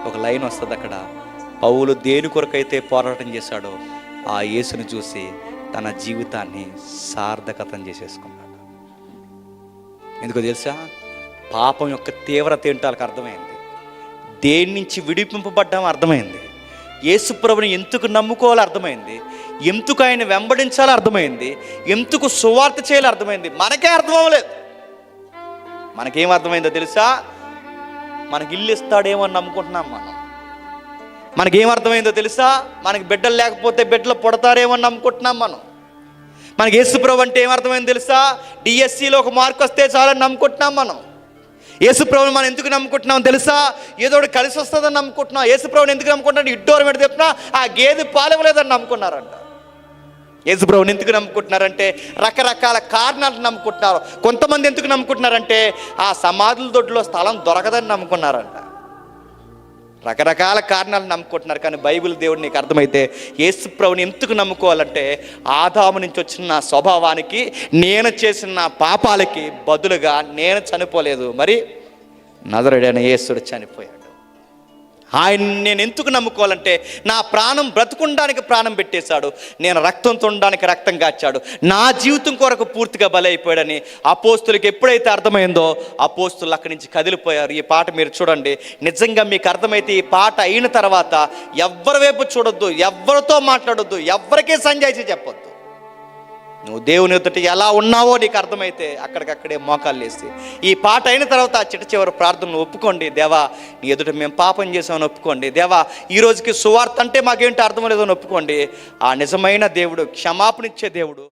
ఒక లైన్ వస్తుంది అక్కడ, పౌలు దేని కొరకైతే పోరాటం చేశాడో ఆ యేసుని చూసి తన జీవితాన్ని సార్థకతం చేసేసుకున్నాడు. ఎందుకో తెలుసా? పాపం యొక్క తీవ్రత ఏంటో వాళ్ళకి అర్థమైంది. దేని నుంచి విడిపింపబడ్డాం అర్థమైంది. యేసు ప్రభుని ఎందుకు నమ్ముకోవాలో అర్థమైంది. ఎందుకు ఆయన వెంబడించాలో అర్థమైంది. ఎందుకు సువార్త చేయాలో అర్థమైంది. మనకే అర్థం అవ్వలేదు. మనకేం అర్థమైందో తెలుసా? మనకి ఇల్లు ఇస్తాడేమో అని నమ్ముకుంటున్నాం మనం. మనకేం అర్థమైందో తెలుసా? మనకి బిడ్డలు లేకపోతే బిడ్డలు పుడతారేమో అని నమ్ముకుంటున్నాం మనం. మనకి యేసుప్రభు అంటే ఏమర్థమైందో తెలుసా? డిఎస్సిలో ఒక మార్క్ వస్తే చాలని నమ్ముకుంటున్నాం మనం. యేసుప్రభుని మనం ఎందుకు నమ్ముకుంటున్నాం తెలుసా? ఏదో ఒకటి కలిసి వస్తుందని నమ్ముకుంటున్నాం. యేసుప్రభుని ఎందుకు నమ్ముకుంటున్నాం? ఇడ్డోరు మీద చెప్పినా ఆ గేదె పాలవలేదని నమ్ముకున్నారంట. యేసుప్రభుని ఎందుకు నమ్ముకుంటున్నారంటే రకరకాల కారణాలు నమ్ముకుంటున్నారు. కొంతమంది ఎందుకు నమ్ముకుంటున్నారంటే ఆ సమాధుల దొడ్లో స్థలం దొరకదని నమ్ముకున్నారంట. రకరకాల కారణాలు నమ్ముకుంటున్నారు. కానీ బైబిల్ దేవుడు నీకు అర్థమైతే యేసుప్రభుని ఎందుకు నమ్ముకోవాలంటే ఆదాము నుంచి వచ్చిన నా స్వభావానికి, నేను చేసిన నా పాపాలకి బదులుగా నేను చనిపోలేదు, మరి నజరుడైన యేసుడు చనిపోయాడు. ఆయన నేను ఎందుకు నమ్ముకోవాలంటే నా ప్రాణం బ్రతుకుండానికి ప్రాణం పెట్టేశాడు, నేను రక్తం తొండడానికి రక్తం కాచాడు, నా జీవితం కొరకు పూర్తిగా బలైపోయాడని అపోస్తులకు ఎప్పుడైతే అర్థమైందో అపోస్తులు అక్కడి నుంచి కదిలిపోయారు. ఈ పాట మీరు చూడండి. నిజంగా మీకు అర్థమైతే ఈ పాట అయిన తర్వాత ఎవ్వరి వైపు చూడొద్దు, ఎవరితో మాట్లాడొద్దు, ఎవరికే సంజాయిషి చెప్పొద్దు. నువ్వు దేవుని ఎదుట ఎలా ఉన్నావో నీకు అర్థమైతే అక్కడికక్కడే మోకాళ్ళు వేసి ఈ పాట అయిన తర్వాత ఆ చివరి ప్రార్థనలు ఒప్పుకోండి. దేవా, నీ ఎదుట మేము పాపం చేసామని ఒప్పుకోండి. దేవా, ఈ రోజుకి సువార్త అంటే మాకేంటి అర్థం లేదని ఒప్పుకోండి. ఆ నిజమైన దేవుడు, క్షమాపణ ఇచ్చే దేవుడు.